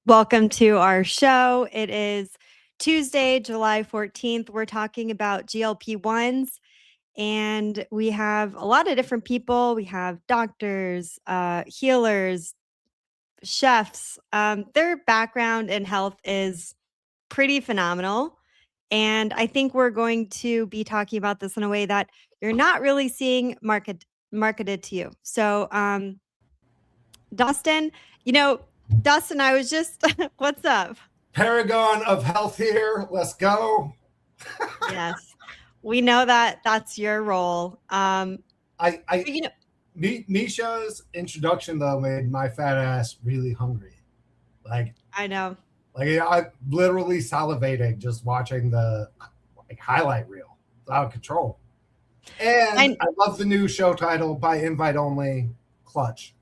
Welcome to our show. It is Tuesday, July 14th. We're talking about GLP-1s, and we have a lot of different people. We have doctors, healers, chefs. Their background in health is pretty phenomenal. And I think we're going to be talking about this in a way that you're not really seeing marketed to you. So, Dustin, Dustin, I was just, what's up? Paragon of health here. Let's go. Yes, we know that that's your role. Misha's introduction though made my fat ass really hungry. I know. I literally salivating just watching the highlight reel. It's out of control. And I love the new show title by invite only, Clutch.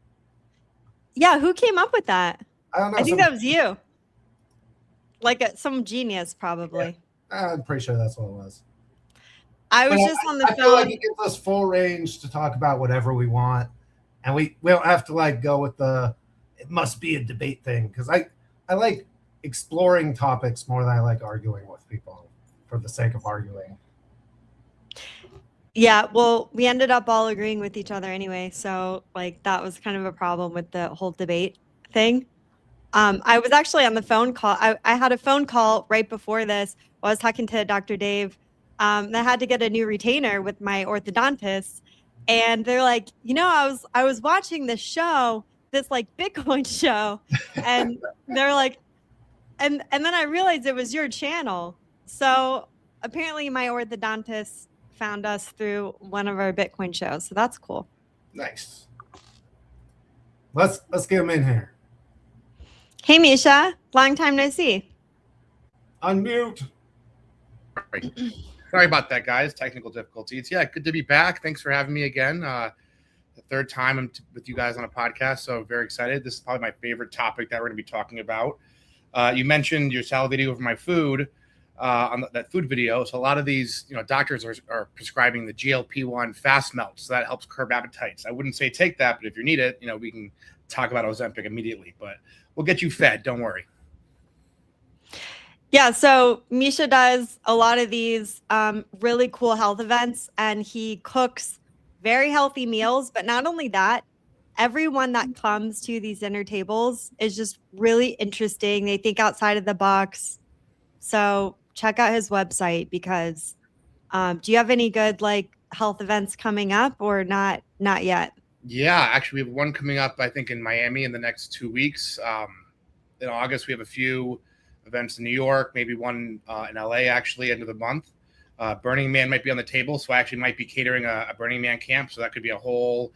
Yeah, who came up with that? I don't know. I think that was you. Some genius, probably. Yeah, I'm pretty sure that's what it was. I was just on the phone. I feel like it gives us full range to talk about whatever we want. And we don't have to go with the it must be a debate thing. Because I like exploring topics more than I like arguing with people for the sake of arguing. Yeah, well, we ended up all agreeing with each other anyway. So that was kind of a problem with the whole debate thing. I was actually on the phone call. I had a phone call right before this. I was talking to Dr. Dave. I had to get a new retainer with my orthodontist. And they're like, I was watching this show, this Bitcoin show. And they're like, and then I realized it was your channel. So apparently my orthodontist found us through one of our Bitcoin shows. So that's cool. Nice. Let's get him in here. Hey, Misha. Long time no see. Unmute. Sorry about that, guys. Technical difficulties. Yeah, good to be back. Thanks for having me again. The third time I'm with you guys on a podcast, so very excited. This is probably my favorite topic that we're going to be talking about. You mentioned your salivating over my food on that food video. So a lot of these, doctors are prescribing the GLP-1 fast melt, so that helps curb appetites. I wouldn't say take that, but if you need it, we can talk about Ozempic immediately. But we'll get you fed. Don't worry. Yeah, so Misha does a lot of these really cool health events, and he cooks very healthy meals. But not only that, everyone that comes to these dinner tables is just really interesting. They think outside of the box. So check out his website because do you have any good health events coming up or not yet? Yeah, actually we have one coming up, I think, in Miami in the next 2 weeks. In August, we have a few events in New York, maybe one in LA, actually, end of the month. Burning Man might be on the table, so I actually might be catering a Burning Man camp, so that could be a whole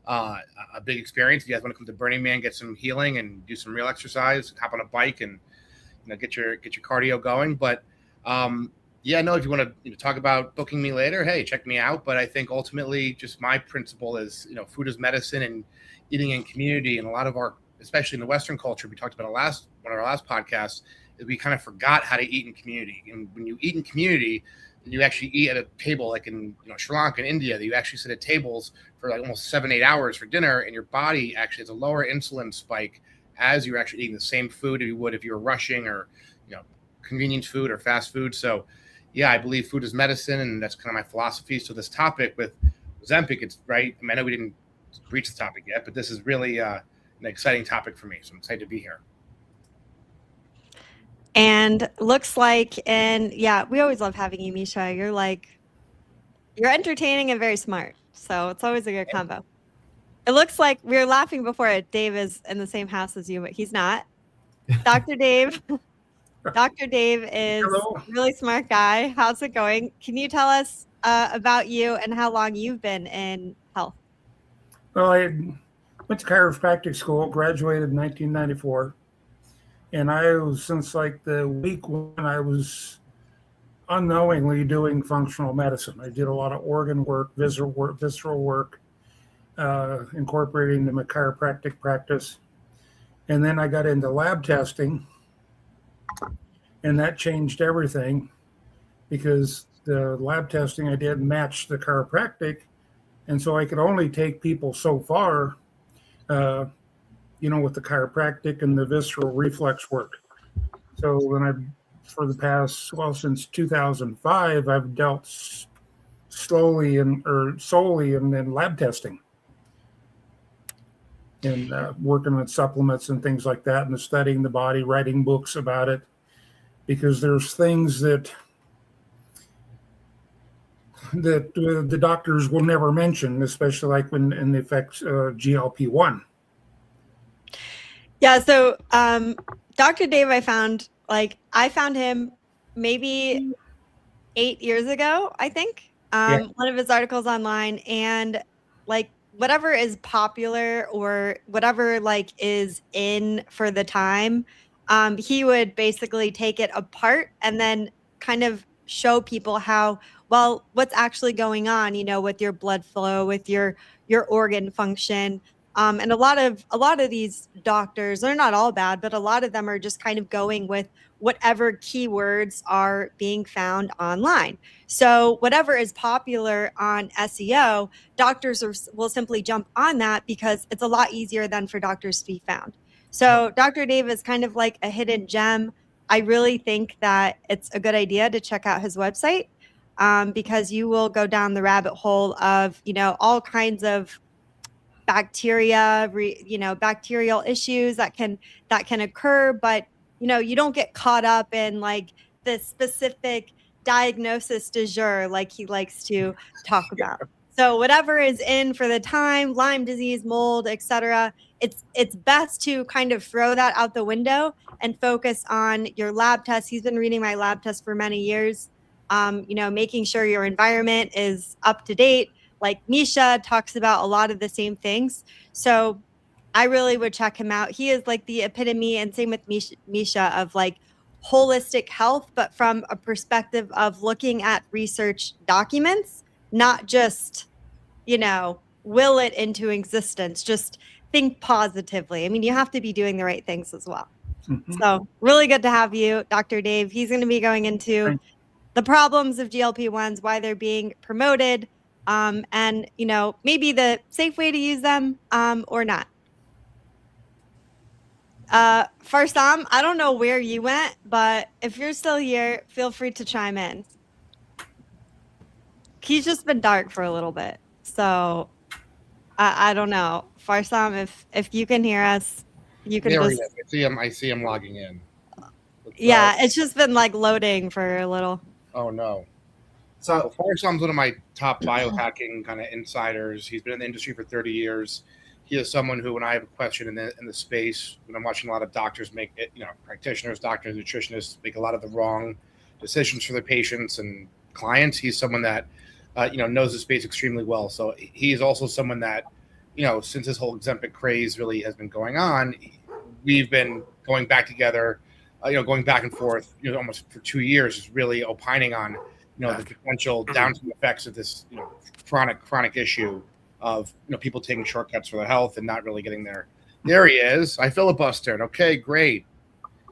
a big experience. If you guys want to come to Burning Man, get some healing and do some real exercise, hop on a bike and get your cardio going. But Yeah, no, if you want to talk about booking me later, hey, check me out. But I think ultimately just my principle is, food is medicine and eating in community. And a lot of our, especially in the Western culture, we talked about one of our last podcasts, is we kind of forgot how to eat in community. And when you eat in community, you actually eat at a table, like in Sri Lanka and India, that you actually sit at tables for like almost 7-8 hours for dinner, and your body actually has a lower insulin spike as you're actually eating the same food as you would if you were rushing or convenience food or fast food. So yeah, I believe food is medicine, and that's kind of my philosophy. So this topic with Ozempic, it's right. I mean, I know we didn't reach the topic yet, but this is really an exciting topic for me. So I'm excited to be here. And looks like, and yeah, we always love having you, Misha. You're entertaining and very smart. So it's always a good combo. It looks like we were laughing before it. Dave is in the same house as you, but he's not. Dr. Dave. Dr. Dave is Hello. a really smart guy. How's it going? Can you tell us about you and how long you've been in health? Well, I went to chiropractic school, graduated in 1994. And I was, since like the week one, I was unknowingly doing functional medicine. I did a lot of organ work, visceral work, incorporating the chiropractic practice. And then I got into lab testing, and that changed everything because the lab testing I did matched the chiropractic. And so I could only take people so far, with the chiropractic and the visceral reflex work. So then since 2005, I've dealt solely in lab testing and working with supplements and things like that, and studying the body, writing books about it, because there's things that the doctors will never mention, especially like when it affects GLP-1. Yeah. So, Dr. Dave, I found him maybe 8 years ago, I think. One of his articles online, and like whatever is popular or whatever like is in for the time, he would basically take it apart and then kind of show people what's actually going on, with your blood flow, with your organ function. And a lot of these doctors, they're not all bad, but a lot of them are just kind of going with whatever keywords are being found online. So whatever is popular on SEO, doctors will simply jump on that because it's a lot easier than for doctors to be found. So Dr. Dave is kind of like a hidden gem. I really think that it's a good idea to check out his website, because you will go down the rabbit hole of, all kinds of bacterial issues that can occur, but you don't get caught up in like the specific diagnosis du jour like he likes to talk about. So whatever is in for the time, Lyme disease, mold, etc., it's best to kind of throw that out the window and focus on your lab tests. He's been reading my lab tests for many years. Making sure your environment is up to date. Like Misha talks about a lot of the same things. So I really would check him out. He is like the epitome, and same with Misha, of like holistic health, but from a perspective of looking at research documents, not just, will it into existence. Just think positively. I mean, you have to be doing the right things as well. Mm-hmm. So really good to have you, Dr. Dave. He's going to be going into the problems of GLP-1s, why they're being promoted, and maybe the safe way to use them, or not. Farsam, I don't know where you went, but if you're still here, feel free to chime in. He's just been dark for a little bit, so I don't know. Farsam, if you can hear us, you can just. I see him logging in. It's just been like loading for a little. Oh no. So Farsam's one of my top biohacking kind of insiders. He's been in the industry for 30 years. He is someone who, when I have a question in the space, when I'm watching a lot of doctors make it, practitioners, doctors, nutritionists make a lot of the wrong decisions for their patients and clients. He's someone that, knows the space extremely well. So he's also someone that, since this whole Ozempic craze really has been going on, we've been going back together going back and forth, almost for 2 years, is really opining on, the potential downstream effects of this, chronic issue of, people taking shortcuts for their health and not really getting there. There he is. I filibustered. Okay, great.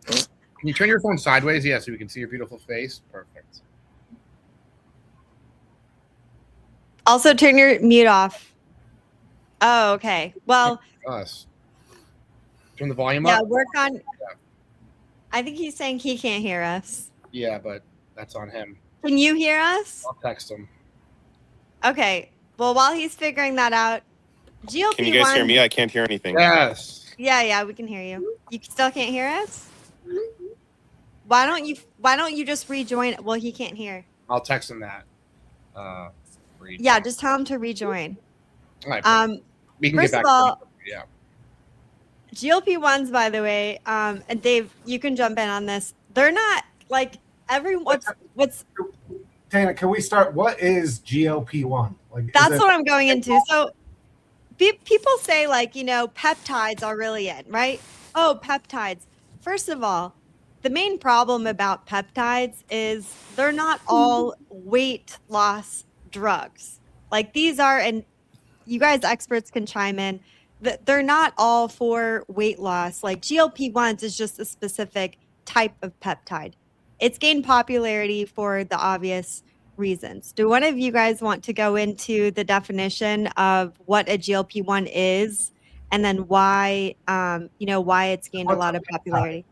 Can you turn your phone sideways? Yeah, so we can see your beautiful face. Perfect. Also, turn your mute off. Oh, okay. Well, Us. Turn the volume yeah, up. work on. I think he's saying he can't hear us. Yeah, but that's on him. Can you hear us? I'll text him. Okay. Well, while he's figuring that out, GLP-1. Can you guys hear me? I can't hear anything. Yes. Yeah, we can hear you. You still can't hear us? Why don't you just rejoin? Well, he can't hear. I'll text him that. Yeah, just tell him to rejoin. All right. We can First get back of all, to yeah. GLP-1s, by the way, and Dave, you can jump in on this. They're not like what's Tana, can we start? What is GLP-1? Like, that's what I'm going into. So people say peptides are really it, right? Oh, peptides. First of all, the main problem about peptides is they're not all weight loss drugs. Like these are, and you guys experts can chime in, that they're not all for weight loss. Like GLP-1s is just a specific type of peptide. It's gained popularity for the obvious reasons. Do one of you guys want to go into the definition of what a GLP-1 is and then why it's gained a lot of popularity?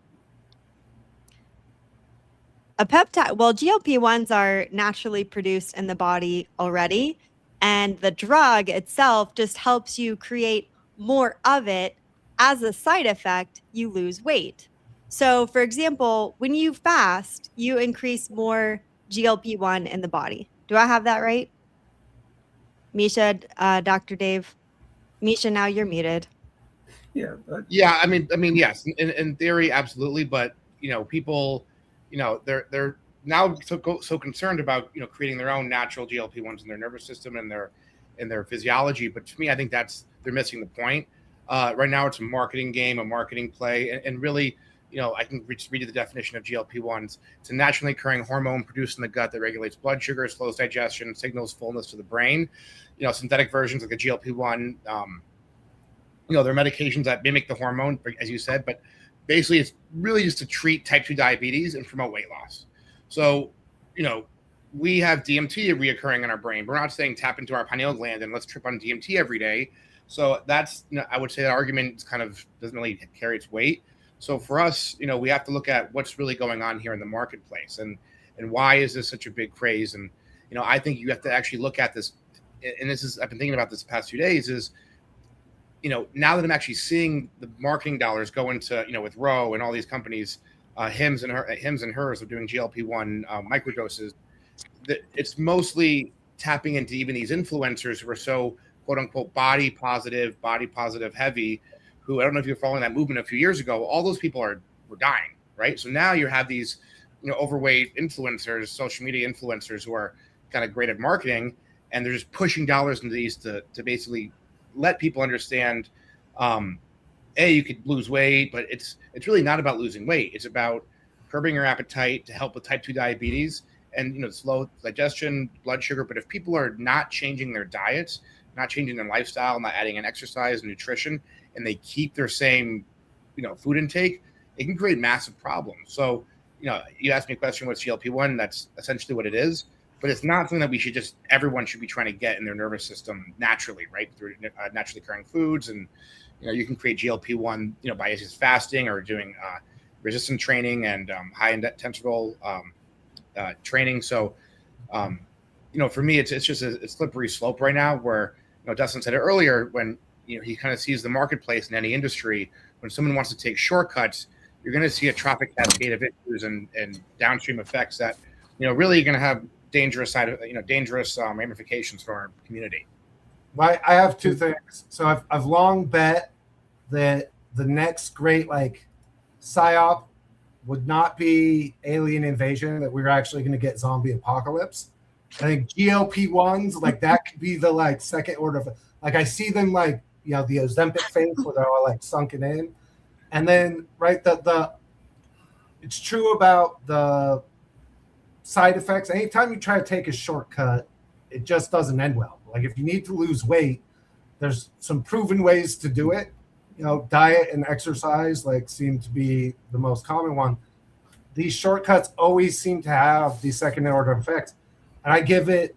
A peptide, well, GLP-1s are naturally produced in the body already, and the drug itself just helps you create more of it. As a side effect, you lose weight. So, for example, when you fast, you increase more GLP-1 in the body. Do I have that right? Misha, Dr. Dave? Misha, now you're muted. Yeah. Yeah, I mean, yes, in theory, absolutely. But people, they're now so concerned about creating their own natural GLP-1s in their nervous system and their physiology. But to me, I think they're missing the point. Right now, it's a marketing game, a marketing play, and really, I can read you the definition of GLP-1s. It's a naturally occurring hormone produced in the gut that regulates blood sugar, slows digestion, signals fullness to the brain. Synthetic versions like the GLP-1, they're medications that mimic the hormone, as you said, but basically it's really just to treat type 2 diabetes and promote weight loss. So, we have DMT reoccurring in our brain. We're not saying tap into our pineal gland and let's trip on DMT every day. So that's, I would say that argument kind of doesn't really carry its weight. So for us, we have to look at what's really going on here in the marketplace and why is this such a big craze? And, I think you have to actually look at this. And I've been thinking about this the past few days is, now that I'm actually seeing the marketing dollars go into, with Roe and all these companies, Hims and Hers of doing GLP-1 microdoses, that it's mostly tapping into even these influencers who are so quote unquote body positive heavy, who I don't know if you're following that movement a few years ago, all those people were dying, right? So now you have these, overweight influencers, social media influencers who are kind of great at marketing, and they're just pushing dollars into these to basically let people understand, you could lose weight, but it's really not about losing weight. It's about curbing your appetite to help with type 2 diabetes and, slow digestion, blood sugar. But if people are not changing their diets, not changing their lifestyle, not adding in exercise and nutrition, and they keep their same, food intake, it can create massive problems. So, you asked me a question, what's GLP-1? That's essentially what it is. But it's not something that everyone should be trying to get in their nervous system naturally, right? Through naturally occurring foods. And, you can create GLP-1, by just fasting or doing resistance training and high interval training. So, for me, it's just a slippery slope right now where, Dustin said it earlier, when, he kind of sees the marketplace in any industry, when someone wants to take shortcuts, you're going to see a traffic cascade of issues and downstream effects that, really are going to have dangerous ramifications for our community. I have two things. So I've long bet that the next great psyop would not be alien invasion, that we were actually going to get zombie apocalypse. I think GLP-1s, that could be the second order of, I see them the Ozempic face where they're all sunken in. And then, right, it's true about the side effects. Anytime you try to take a shortcut, it just doesn't end well. Like if you need to lose weight, there's some proven ways to do it. You know, diet and exercise like seem to be the most common one. These shortcuts always seem to have these second order effects. And I give it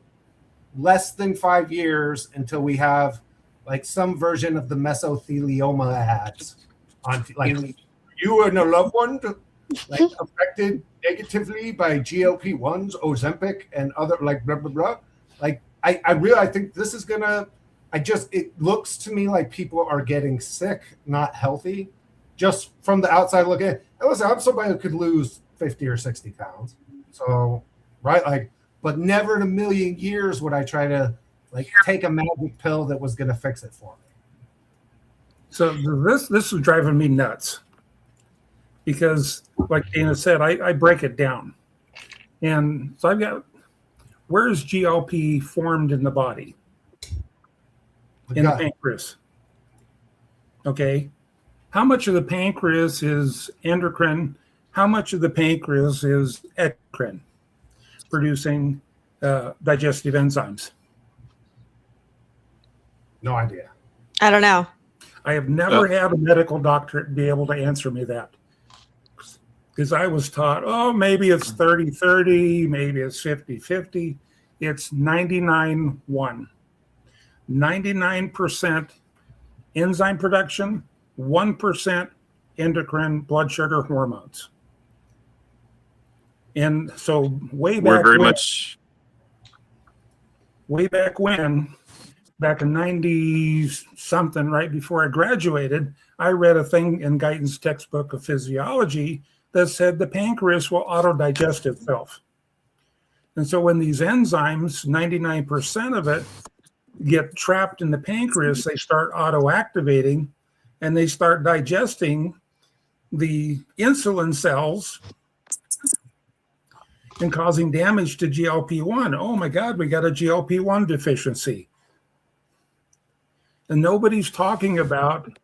less than 5 years until we have like some version of the mesothelioma ads on like you and a loved one like affected negatively by GLP-1s, Ozempic, and other like blah blah blah. Like I think this is gonna. It looks to me like people are getting sick, not healthy, just from the outside looking. And listen, I'm somebody who could lose 50 or 60 pounds, so right, like, but never in a million years would I try to like take a magic pill that was gonna fix it for me. So this is driving me nuts because, like Dana said, I break it down, and so I've got where is GLP formed in the body? In the pancreas. Okay. How much of the pancreas is endocrine? How much of the pancreas is exocrine, producing digestive enzymes? No idea. I don't know. I have never had a medical doctorate be able to answer me that. Because I was taught, oh, maybe it's 30-30, maybe it's 50-50. It's 99-1. 99% enzyme production, 1% endocrine blood sugar hormones. And so way back when, back in 90 something, right before I graduated, I read a thing in Guyton's textbook of physiology that said the pancreas will auto-digest itself. And so when these enzymes, 99% of it, get trapped in the pancreas, they start auto-activating and they start digesting the insulin cells and causing damage to GLP-1. Oh my God, we got a GLP-1 deficiency. And nobody's talking about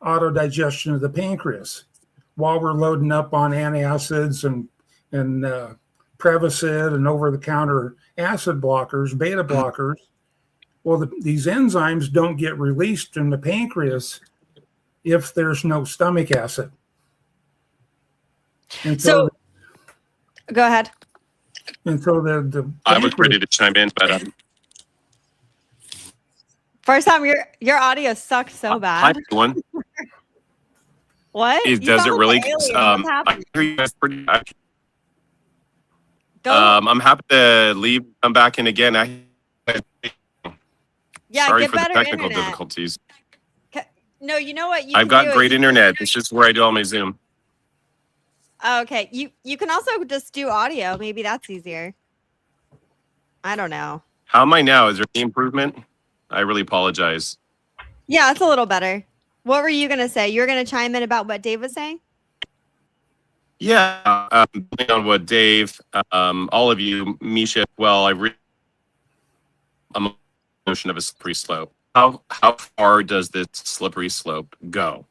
auto-digestion of the pancreas while we're loading up on antacids and Prevacid and over-the-counter acid blockers, beta blockers. Well, these enzymes don't get released in the pancreas if there's no stomach acid. And so go ahead. And so the I was ready to chime in, but first time your audio sucks so bad. hi everyone. What? Does it really? What's I happening? hear you guys pretty. Go. I'm happy to leave. Come back in again. Yeah, Sorry get for the better technical internet. difficulties. No, you know what? I've got great internet. It's just where I do all my Zoom. Oh, okay. You can also just do audio. Maybe that's easier. I don't know. How am I now? Is there any improvement? I really apologize. Yeah, it's a little better. What were you going to say? You were going to chime in about what Dave was saying? Yeah, building on what Dave, all of you, Misha, well, I'm a notion of a slippery slope. How far does this slippery slope go?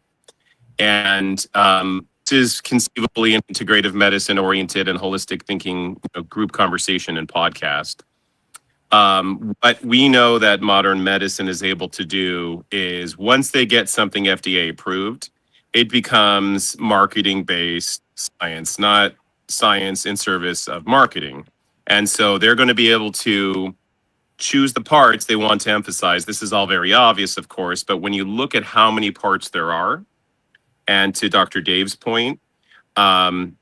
And this is conceivably an integrative medicine oriented and holistic thinking group conversation and podcast. What we know that modern medicine is able to do is once they get something FDA approved, it becomes marketing based science, not science in service of marketing. And so they're going to be able to choose the parts they want to emphasize. This is all very obvious, of course, but when you look at how many parts there are, and to Dr. Dave's point,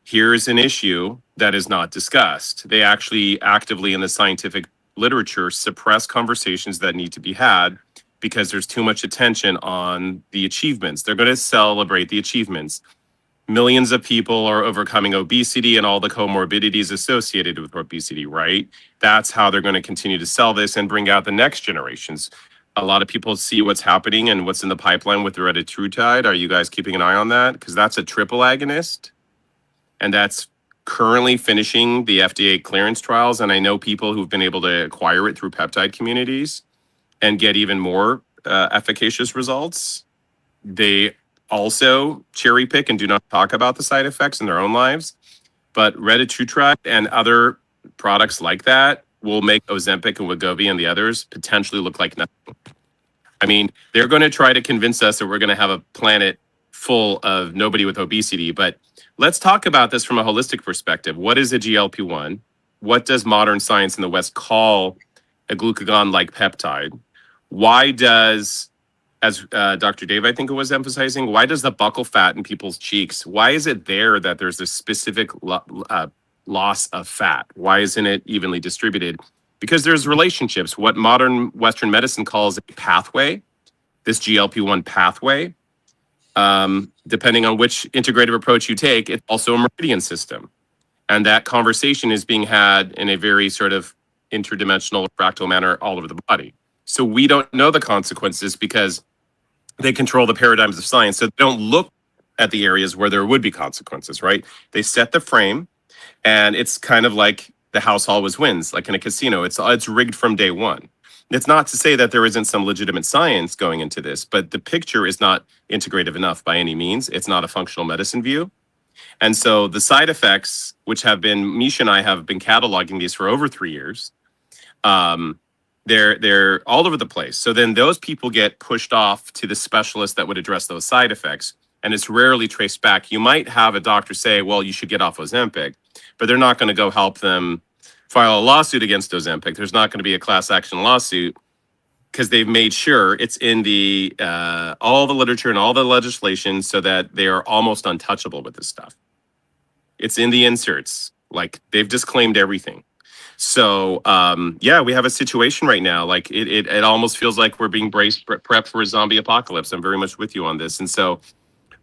here's an issue that is not discussed. They actually actively in the scientific literature suppress conversations that need to be had because there's too much attention on the achievements. They're going to celebrate the achievements. Millions of people are overcoming obesity and all the comorbidities associated with obesity, right? That's how they're going to continue to sell this and bring out the next generations. A lot of people see what's happening and what's in the pipeline with retatrutide. Are you guys keeping an eye on that? Because that's a triple agonist, and that's currently finishing the FDA clearance trials. And I know people who've been able to acquire it through peptide communities and get even more efficacious results. They also cherry pick and do not talk about the side effects in their own lives. but retatrutide and other products like that will make Ozempic and Wegovy and the others potentially look like nothing. I mean, they're going to try to convince us that we're going to have a planet full of nobody with obesity, but let's talk about this from a holistic perspective. What is a GLP-1? What does modern science in the West call a glucagon-like peptide? Why does, as Dr. Dave, I think it was emphasizing, why does the buccal fat in people's cheeks, why is it there that there's a specific loss of fat? Why isn't it evenly distributed? Because there's relationships. What modern Western medicine calls a pathway, this GLP-1 pathway, depending on which integrative approach you take, it's also a meridian system. And that conversation is being had in a very sort of interdimensional, fractal manner all over the body. So we don't know the consequences because they control the paradigms of science. So they don't look at the areas where there would be consequences, right? They set the frame, and it's kind of like the house always wins, like in a casino. It's rigged from day one. It's not to say that there isn't some legitimate science going into this, but the picture is not integrative enough by any means. It's not a functional medicine view. And so the side effects, which have been, Misha and I have been cataloging these for over 3 years, they're all over the place. So then those people get pushed off to the specialist that would address those side effects, and it's rarely traced back. You might have a doctor say, well, you should get off Ozempic, but they're not going to go help them file a lawsuit against Ozempic. There's not going to be a class action lawsuit because they've made sure it's in the all the literature and all the legislation so that they are almost untouchable with this stuff. It's in the inserts. Like, they've disclaimed everything. So yeah, we have a situation right now. Like it almost feels like we're being prepped for a zombie apocalypse. I'm very much with you on this. And so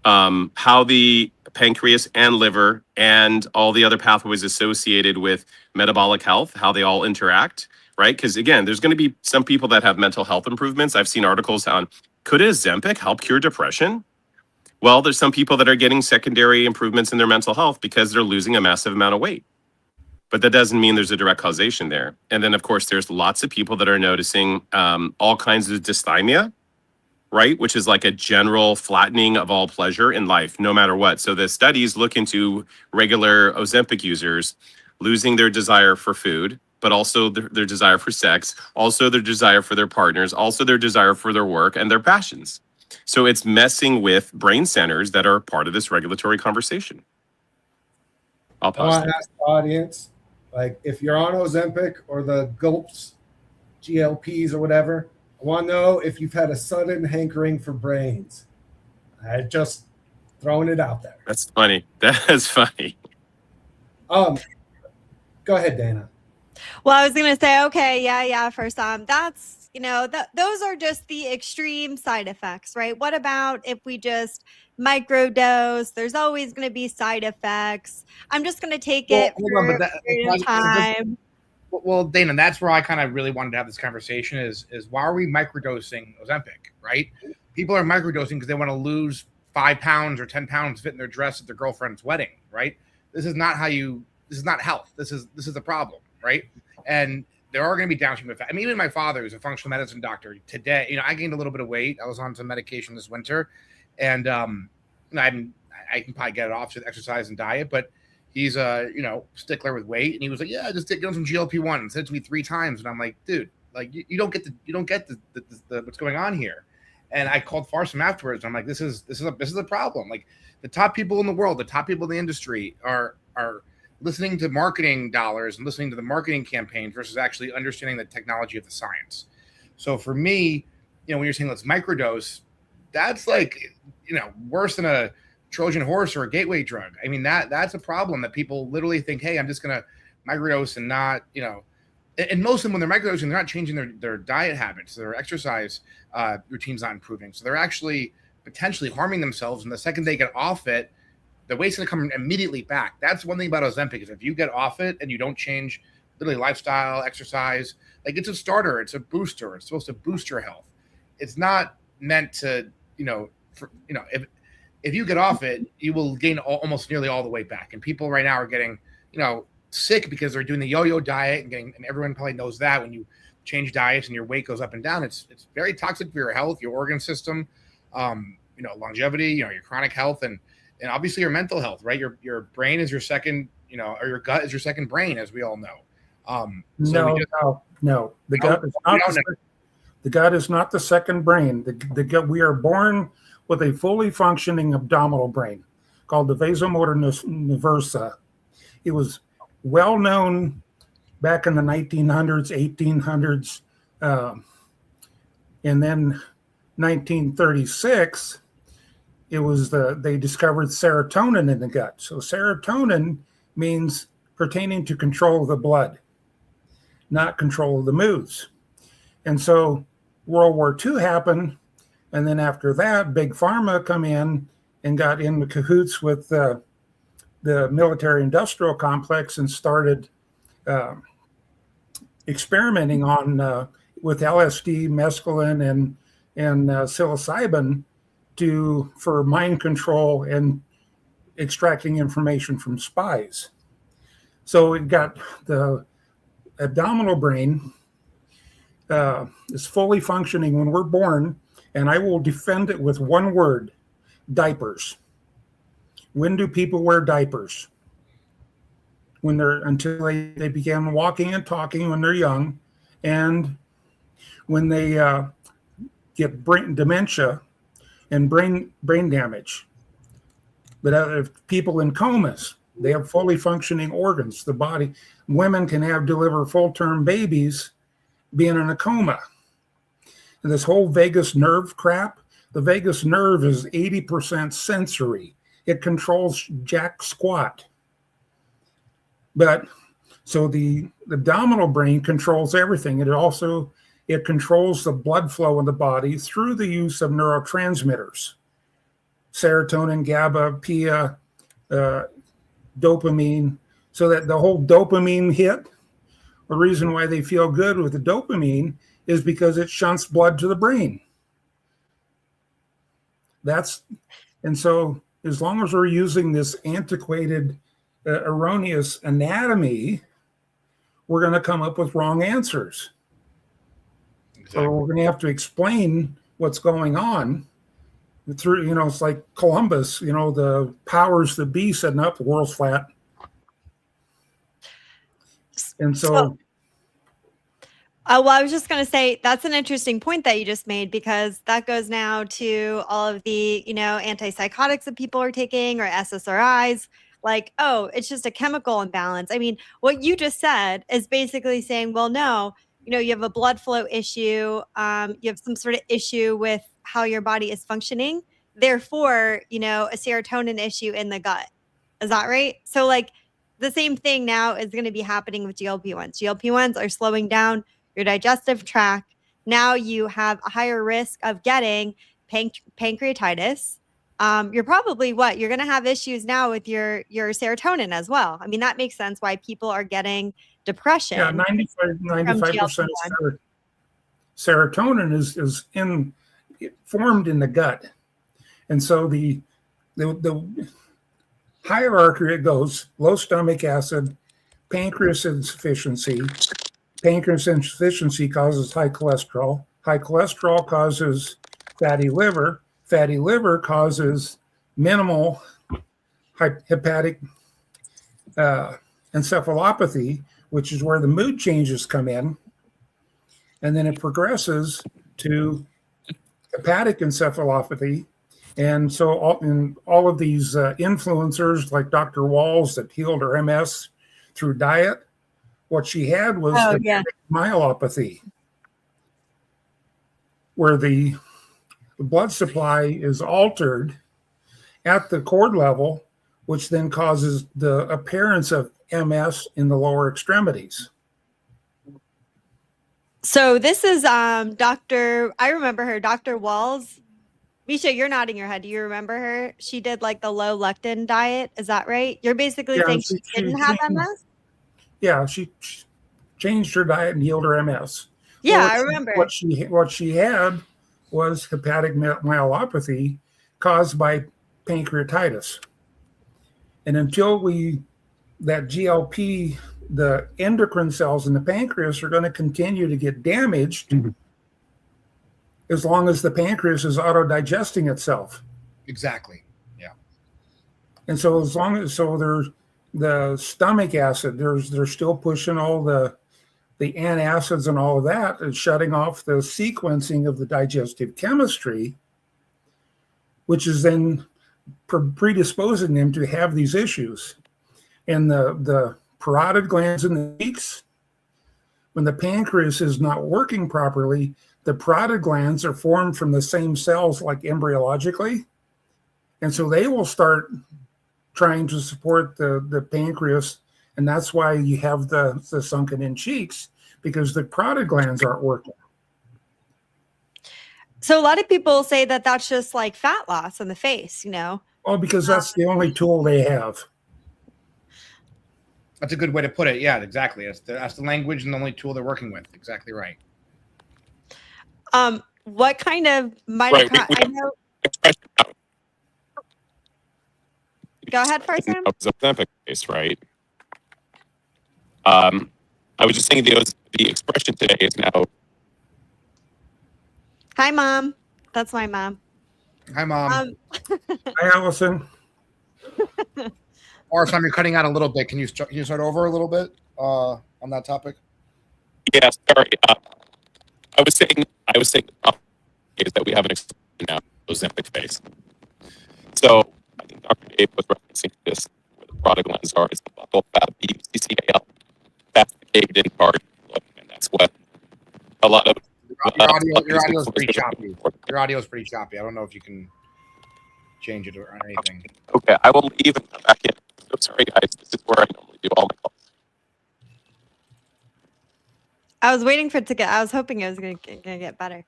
how the pancreas and liver and all the other pathways associated with metabolic health, how they all interact, right? Because again, there's going to be some people that have mental health improvements. I've seen articles on, could Ozempic help cure depression? Well, there's some people that are getting secondary improvements in their mental health because they're losing a massive amount of weight. But that doesn't mean there's a direct causation there. And then, of course, there's lots of people that are noticing all kinds of dysthymia, right? Which is like a general flattening of all pleasure in life, no matter what. So the studies look into regular Ozempic users losing their desire for food, but also their desire for sex, also their desire for their partners, also their desire for their work and their passions. So it's messing with brain centers that are part of this regulatory conversation. I'll I pause want there. to ask the audience, like, if you're on Ozempic or the gulps, GLPs or whatever, I want to know if you've had a sudden hankering for brains. I just throwing it out there. That's funny. That's funny. Go ahead, Dana. Well, I was going to say, okay, yeah. For some, that's, those are just the extreme side effects, right? What about if we just microdose? There's always going to be side effects. I'm just going to take it for a period of time. Well, Dana, that's where I kind of really wanted to have this conversation is why are we microdosing Ozempic, right? People are microdosing because they want to lose 5 pounds or 10 pounds fit in their dress at their girlfriend's wedding, right? This is not health. This is a problem, right? And there are going to be downstream effects. I mean, even my father, who's a functional medicine doctor, today, I gained a little bit of weight. I was on some medication this winter, and I can probably get it off with exercise and diet, but he's a stickler with weight, and he was like, "Yeah, just get on some GLP-1." Said it to me 3 times, and I'm like, "Dude, like you don't get the what's going on here." And I called Farsom afterwards. And I'm like, "This is a problem. Like the top people in the world, the top people in the industry are listening to marketing dollars and listening to the marketing campaigns versus actually understanding the technology of the science." So for me, when you're saying let's microdose, that's like worse than a Trojan horse or a gateway drug. I mean, that's a problem that people literally think, hey, I'm just going to microdose and not, and most of them, when they're microdosing, they're not changing their diet habits, their exercise routine's not improving. So they're actually potentially harming themselves. And the second they get off it, the weight's going to come immediately back. That's one thing about Ozempic is if you get off it and you don't change literally lifestyle, exercise, like it's a starter, it's a booster. It's supposed to boost your health. It's not meant to, if you get off it, you will gain almost nearly all the weight back. And people right now are getting, sick because they're doing the yo-yo diet and everyone probably knows that when you change diets and your weight goes up and down, it's very toxic for your health, your organ system, longevity, your chronic health and obviously your mental health, right? Your brain is your second, or your gut is your second brain, as we all know. No. The gut is not. The gut is not the second brain. The gut. We are born with a fully functioning abdominal brain called the vasomotor nervosa. It was well known back in the 1900s, 1800s, and then 1936. They discovered serotonin in the gut. So serotonin means pertaining to control of the blood, not control of the moods. And so World War II happened, and then after that, Big Pharma come in and got in the cahoots with the military-industrial complex and started experimenting on with LSD, mescaline, and psilocybin for mind control and extracting information from spies. So it got the abdominal brain is fully functioning when we're born, and I will defend it with one word: diapers. When do people wear diapers? Until they begin walking and talking when they're young, and when they get dementia and brain damage. But if people in comas, they have fully functioning organs. The body, women can deliver full-term babies being in a coma. And this whole vagus nerve crap, the vagus nerve is 80% sensory. It controls jack squat. But so the abdominal brain controls everything. It controls the blood flow in the body through the use of neurotransmitters, serotonin, GABA, PIA, dopamine, so that the whole dopamine hit, the reason why they feel good with the dopamine is because it shunts blood to the brain. And so as long as we're using this antiquated, erroneous anatomy, we're going to come up with wrong answers. Exactly. So we're going to have to explain what's going on through, it's like Columbus, the powers that be setting up the world's flat. And so well, I was just going to say that's an interesting point that you just made, because that goes now to all of the, antipsychotics that people are taking, or SSRIs. Like, oh, it's just a chemical imbalance. I mean, what you just said is basically saying, well, no, you have a blood flow issue. You have some sort of issue with how your body is functioning. Therefore, a serotonin issue in the gut. Is that right? So like the same thing now is going to be happening with GLP-1s. GLP-1s are slowing down your digestive tract. Now you have a higher risk of getting pancreatitis. You're probably you're going to have issues now with your serotonin as well. I mean, that makes sense why people are getting depression. Yeah, 95% of serotonin is formed in the gut. And so the hierarchy, it goes low stomach acid, pancreas insufficiency. Pancreas insufficiency causes high cholesterol. High cholesterol causes fatty liver. Fatty liver causes minimal hepatic encephalopathy, which is where the mood changes come in. And then it progresses to hepatic encephalopathy. And so all of these influencers like Dr. Walls that healed her MS through diet, what she had was myelopathy, where the blood supply is altered at the cord level, which then causes the appearance of MS in the lower extremities. So this is I remember her, Dr. Walls. Misha, you're nodding your head. Do you remember her? She did like the low lectin diet. Is that right? You're basically saying she didn't have MS? Yeah, she changed her diet and healed her MS. Yeah, I remember. What she had was hepatic myelopathy caused by pancreatitis. And until that GLP, the endocrine cells in the pancreas are going to continue to get damaged as long as the pancreas is auto-digesting itself. Exactly. Yeah. And so there's the stomach acid. They're still pushing all the antacids and all of that, and shutting off the sequencing of the digestive chemistry, which is then predisposing them to have these issues. And the parotid glands in the cheeks, when the pancreas is not working properly, the parotid glands are formed from the same cells like embryologically. And so they will start trying to support the pancreas. And that's why you have the sunken in cheeks, because the parotid glands aren't working. So a lot of people say that that's just like fat loss on the face, you know? Oh, because that's the only tool they have. That's a good way to put it. Yeah, exactly. That's the language and the only tool they're working with. Exactly right. What kind of Right, mitochondria? I know. Go ahead first, Sam. Ozempic case, right? I was just saying the expression today is now. Hi, Mom. That's my mom. Hi, Mom. Hi, Allison. Or Sam, you're cutting out a little bit. Can you start over a little bit on that topic? Yeah, sorry. I was saying is that we have an expression now, Ozempic phase. So I think Dr. Dave was referencing this, where the product lens are, it's the buccal fat, BCCAL. That's the caved in part, and that's what a lot of Your audio is pretty choppy. Your audio is pretty choppy. I don't know if you can change it or anything. Okay, I will leave and come back in. So sorry, guys. This is where I normally do all my calls. I was waiting for it to get. I was hoping it was gonna get better.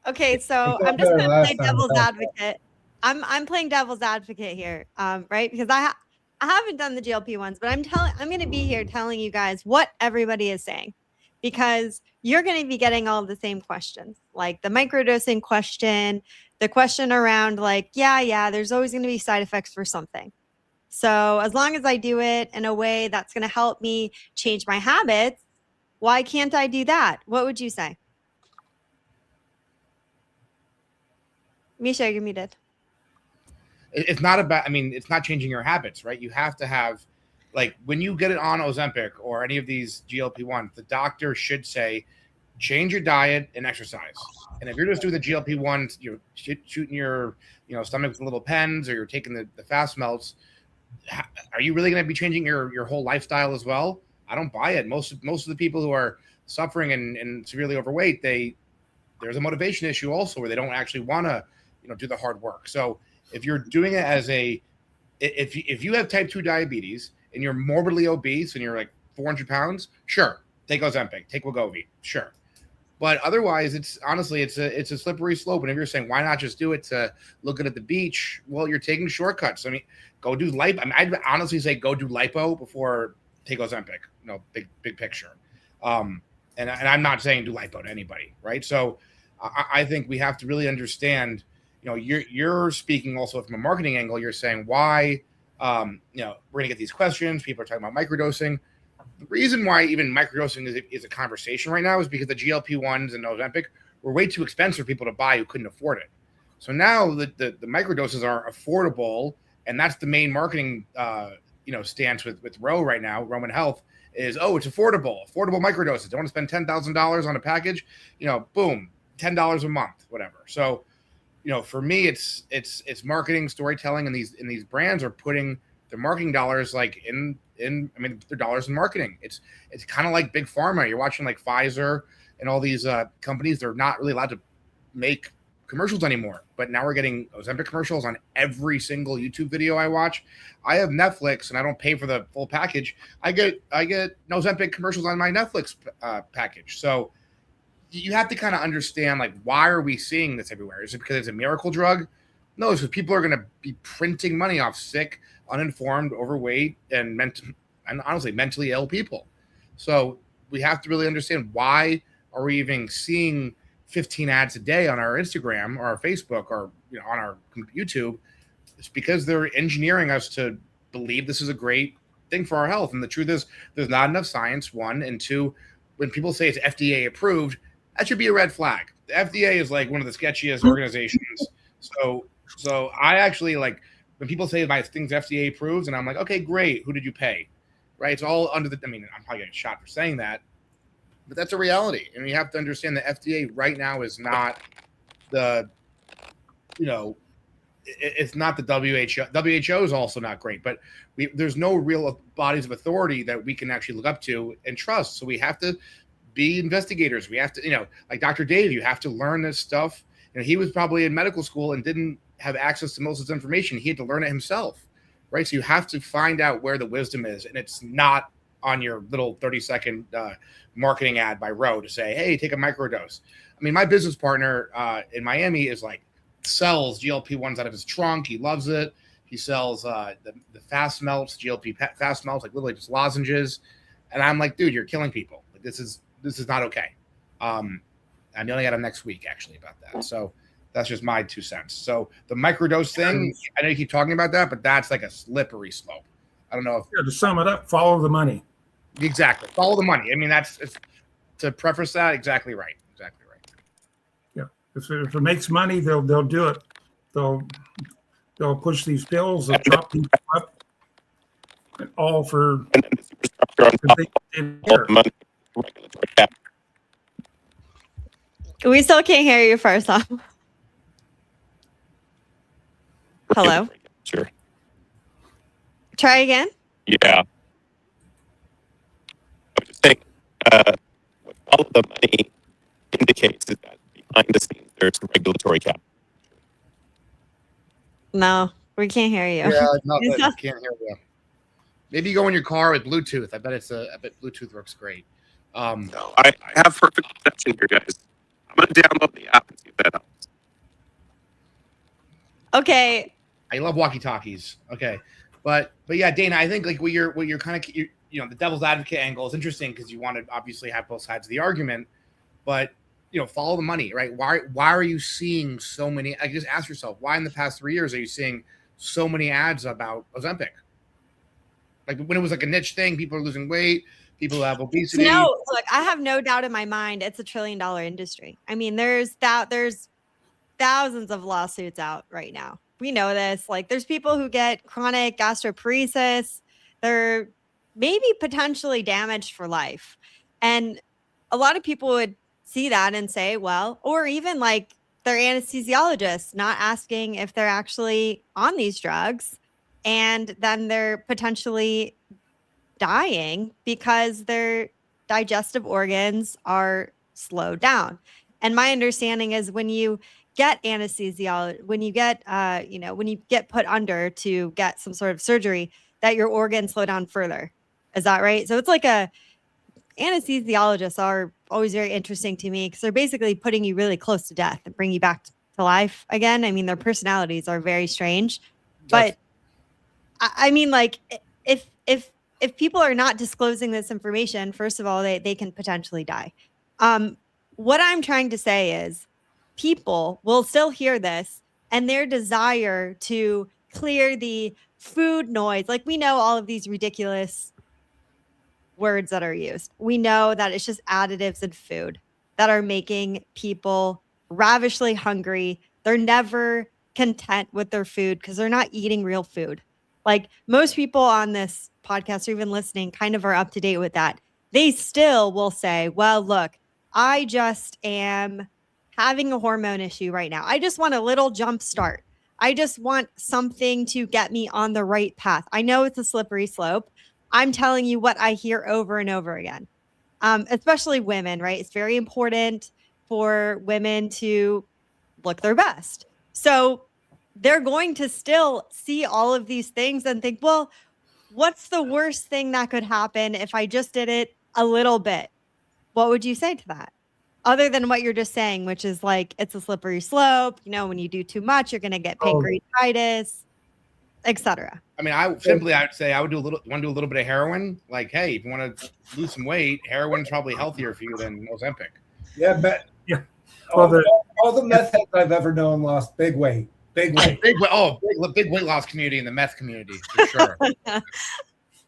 Okay, so It I'm just got gonna better play last time, devil's but- advocate. I'm playing devil's advocate here, right? Because I haven't done the GLP-1s, but I'm gonna be here telling you guys what everybody is saying, because you're gonna be getting all the same questions, like the microdosing question, the question around like, yeah, there's always gonna be side effects for something. So as long as I do it in a way that's gonna help me change my habits, why can't I do that? What would you say? Misha, you're muted. It's not about. I mean, it's not changing your habits, right? You have to have, like, when you get it on Ozempic or any of these GLP-1s, the doctor should say, change your diet and exercise. And if you're just doing the GLP-1s, you're shooting your stomach with little pens, or you're taking the fast melts, are you really going to be changing your whole lifestyle as well? I don't buy it. Most of the people who are suffering and severely overweight, there's a motivation issue also, where they don't actually want to do the hard work. So if you're doing it as if you have type 2 diabetes and you're morbidly obese and you're like 400 pounds, sure, take Ozempic, take Wegovy, sure. But otherwise, it's a slippery slope. And if you're saying, why not just do it to look at the beach? Well, you're taking shortcuts. I mean, go do lipo. I mean, I'd honestly say go do lipo before take Ozempic. Big picture. And I'm not saying do lipo to anybody, right? So I think we have to really understand. You're speaking also from a marketing angle. You're saying why, we're gonna get these questions. People are talking about microdosing. The reason why even microdosing is a conversation right now is because the GLP-1s and Ozempic were way too expensive for people to buy who couldn't afford it. So now the microdoses are affordable, and that's the main marketing stance with Roe right now. Roman Health is, it's affordable microdoses. Don't want to spend $10,000 on a package, boom, $10 a month, whatever. So for me, it's marketing, storytelling, and these brands are putting their marketing dollars their dollars in marketing. It's kind of like big pharma. You're watching like Pfizer and all these companies. They're not really allowed to make commercials anymore, but now we're getting Ozempic commercials on every single YouTube video I watch. I have Netflix and I don't pay for the full package. I get Ozempic commercials on my Netflix package. So you have to kind of understand, like, why are we seeing this everywhere? Is it because it's a miracle drug? No, it's because people are going to be printing money off sick, uninformed, overweight, and honestly mentally ill people. So we have to really understand, why are we even seeing 15 ads a day on our Instagram or our Facebook or on our YouTube? It's because they're engineering us to believe this is a great thing for our health. And the truth is, there's not enough science, one, and two, when people say it's FDA approved, that should be a red flag. The FDA is like one of the sketchiest organizations. So I actually when people say my things FDA approves, and I'm like, okay, great. Who did you pay? Right? It's all under the. I mean, I'm probably getting shot for saying that, but that's a reality, and you have to understand the FDA right now is not the, it's not the WHO. WHO is also not great, but there's no real bodies of authority that we can actually look up to and trust. So we have to be investigators. We have to, like Dr. Dave, you have to learn this stuff. He was probably in medical school and didn't have access to most of this information. He had to learn it himself, right? So you have to find out where the wisdom is, and it's not on your little 30-second marketing ad by Roe to say, hey, take a microdose. I mean, my business partner in Miami is like, sells GLP-1s out of his trunk. He loves it. He sells the fast melts, GLP fast melts, like literally just lozenges. And I'm like, dude, you're killing people. Like, this is not okay. I'm yelling at him next week actually about that. So that's just my 2 cents. So the microdose thing, I know you keep talking about that, but that's like a slippery slope. I don't know if to sum it up, follow the money. Exactly. Follow the money. I mean, it's to preface that, exactly right. Exactly right. Yeah. If it makes money, they'll do it. They'll push these pills, they'll chop people up, and all for We still can't hear you first off. Hello? Sure. Try again? Yeah. I was just saying, what all of the money indicates is that behind the scenes there's regulatory cap. No, we can't hear you. Yeah, not that I can't hear you. Maybe you go in your car with Bluetooth. I bet Bluetooth works great. No, I have perfect reception here, guys. I'm gonna download the app and see if that helps. Okay. I love walkie-talkies. Okay, but yeah, Dana, I think like what you're kind of the devil's advocate angle is interesting because you want to obviously have both sides of the argument, but follow the money, right? Why are you seeing so many? I just ask yourself, why in the past 3 years are you seeing so many ads about Ozempic? Like when it was like a niche thing, people are losing weight, people have obesity. No, look, I have no doubt in my mind it's a $1 trillion industry. I mean, there's thousands of lawsuits out right now. We know this. Like there's people who get chronic gastroparesis. They're maybe potentially damaged for life. And a lot of people would see that and say, well, or even like their anesthesiologists not asking if they're actually on these drugs. And then they're potentially dying because their digestive organs are slowed down. And my understanding is when you get anesthesiology, when you get, when you get put under to get some sort of surgery, that your organs slow down further. Is that right? So it's like anesthesiologists are always very interesting to me because they're basically putting you really close to death and bring you back to life again. I mean, their personalities are very strange, but I mean, like if people are not disclosing this information, first of all, they can potentially die. What I'm trying to say is people will still hear this and their desire to clear the food noise. Like we know all of these ridiculous words that are used. We know that it's just additives in food that are making people ravishly hungry. They're never content with their food because they're not eating real food. Like most people on this podcast or even listening kind of are up to date with that. They still will say, well, look, I just am having a hormone issue right now. I just want a little jump start. I just want something to get me on the right path. I know it's a slippery slope. I'm telling you what I hear over and over again, especially women, right? It's very important for women to look their best. So they're going to still see all of these things and think, well, what's the worst thing that could happen if I just did it a little bit? What would you say to that? Other than what you're just saying, which is like, it's a slippery slope. When you do too much, you're going to get pancreatitis, etc. I mean, I would say I would want to do a little bit of heroin. Like, hey, if you want to lose some weight, heroin's probably healthier for you than Ozempic. Yeah, but yeah. All the meth heads I've ever known lost big weight. Big weight loss community in the meth community for sure.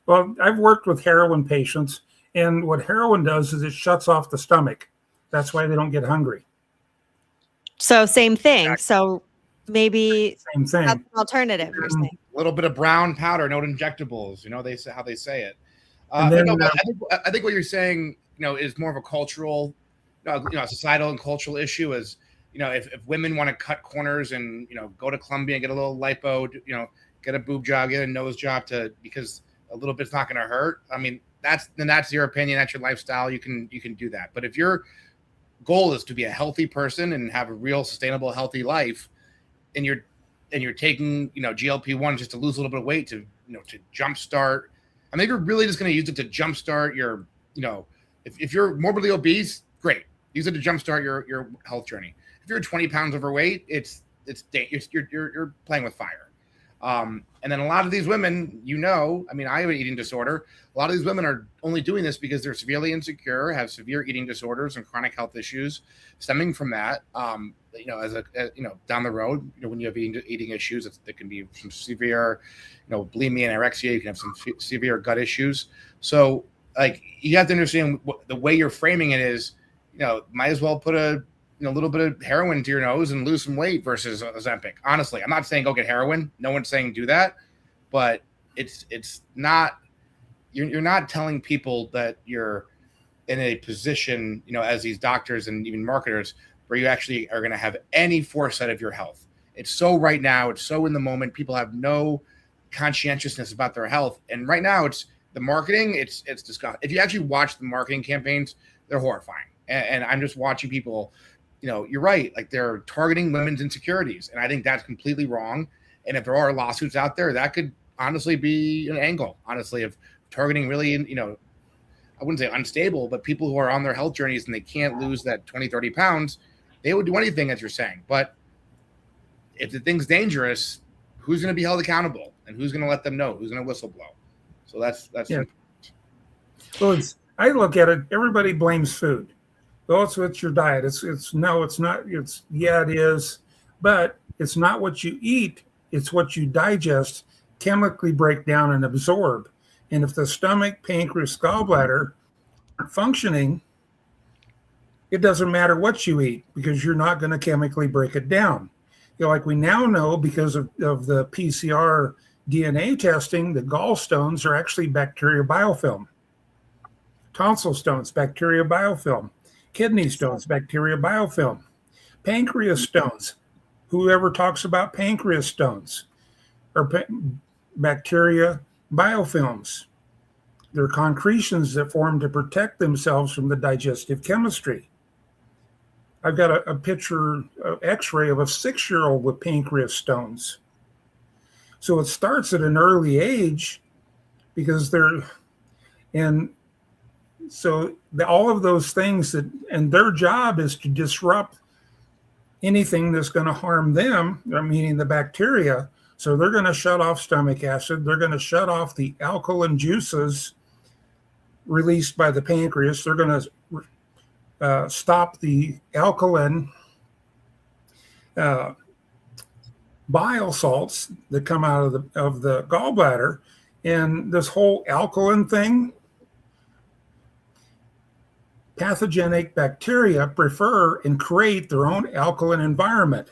Well, I've worked with heroin patients, and what heroin does is it shuts off the stomach. That's why they don't get hungry. So same thing. Exactly. So maybe Same thing. that's an alternative. You're saying. A little bit of brown powder, no injectables. They say how they say it. And then, but I think what you're saying, is more of a cultural, societal and cultural issue. Is if women want to cut corners and go to Columbia and get a little lipo, get a boob job, get a nose job because a little bit's not going to hurt. I mean, that's your opinion, that's your lifestyle. You can do that. But if your goal is to be a healthy person and have a real sustainable, healthy life, and you're taking GLP-1 just to lose a little bit of weight to jumpstart. I mean, if you're really just going to use it to jumpstart your if you're morbidly obese, great, use it to jumpstart your health journey. If you're 20 pounds overweight, you're playing with fire. And then a lot of these women, I mean, I have an eating disorder. A lot of these women are only doing this because they're severely insecure, have severe eating disorders and chronic health issues stemming from that. Down the road, when you have eating issues, there can be some severe, bulimia and anorexia. You can have some severe gut issues. So, you have to understand the way you're framing it is, might as well put a little bit of heroin to your nose and lose some weight versus Ozempic. Honestly, I'm not saying go get heroin. No one's saying do that, but it's not. You're not telling people that you're in a position, as these doctors and even marketers, where you actually are going to have any foresight of your health. It's so right now. It's so in the moment. People have no conscientiousness about their health, and right now it's the marketing. It's disgusting. If you actually watch the marketing campaigns, they're horrifying. And I'm just watching people. You're right. They're targeting women's insecurities. And I think that's completely wrong. And if there are lawsuits out there, that could honestly be an angle, honestly, of targeting really, I wouldn't say unstable, but people who are on their health journeys and they can't lose that 20, 30 pounds, they would do anything, as you're saying. But if the thing's dangerous, who's going to be held accountable and who's going to let them know? Who's going to whistle blow? So that's yeah. Well, I look at it, everybody blames food. Oh, it's your diet. It's no, it's not. Yeah, it is, but it's not what you eat. It's what you digest, chemically break down and absorb. And if the stomach, pancreas, gallbladder aren't functioning, it doesn't matter what you eat because you're not going to chemically break it down. Like we now know because of the PCR DNA testing, the gallstones are actually bacteria biofilm. Tonsil stones, bacteria biofilm. Kidney stones, bacteria biofilm. Pancreas stones, whoever talks about pancreas stones, are bacteria biofilms. They're concretions that form to protect themselves from the digestive chemistry. I've got a picture, an x-ray of a 6-year-old with pancreas stones. So it starts at an early age because all of those things and their job is to disrupt anything that's going to harm them, meaning the bacteria. So they're going to shut off stomach acid. They're going to shut off the alkaline juices released by the pancreas. They're going to stop the alkaline bile salts that come out of the gallbladder. And this whole alkaline thing, pathogenic bacteria prefer and create their own alkaline environment.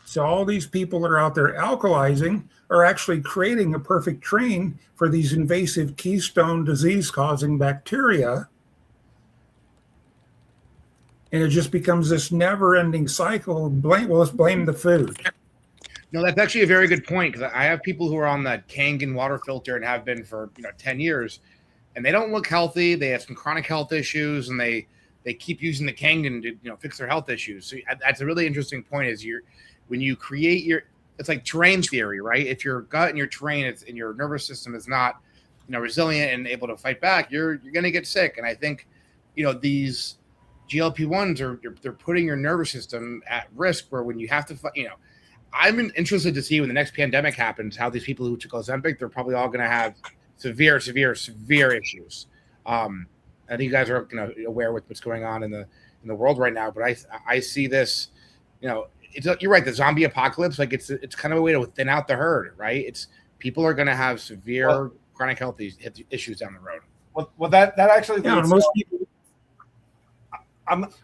So all these people that are out there alkalizing are actually creating a perfect train for these invasive keystone disease-causing bacteria. And it just becomes this never-ending cycle. Let's blame the food. No, that's actually a very good point because I have people who are on that Kangen water filter and have been for 10 years. And they don't look healthy. They have some chronic health issues, and they keep using the Kangen to fix their health issues. So that's a really interesting point. Is when you create it's like terrain theory, right? If your gut and your terrain and your nervous system is not resilient and able to fight back, you're going to get sick. And I think these GLP-1s they're putting your nervous system at risk. Where when you have to I'm interested to see when the next pandemic happens how these people who took Ozempic, they're probably all going to have severe issues. I think you guys are aware with what's going on in the world right now, but I see this, you're right. The zombie apocalypse, it's kind of a way to thin out the herd, right? It's people are going to have severe chronic health issues down the road. Well, that actually leads most people.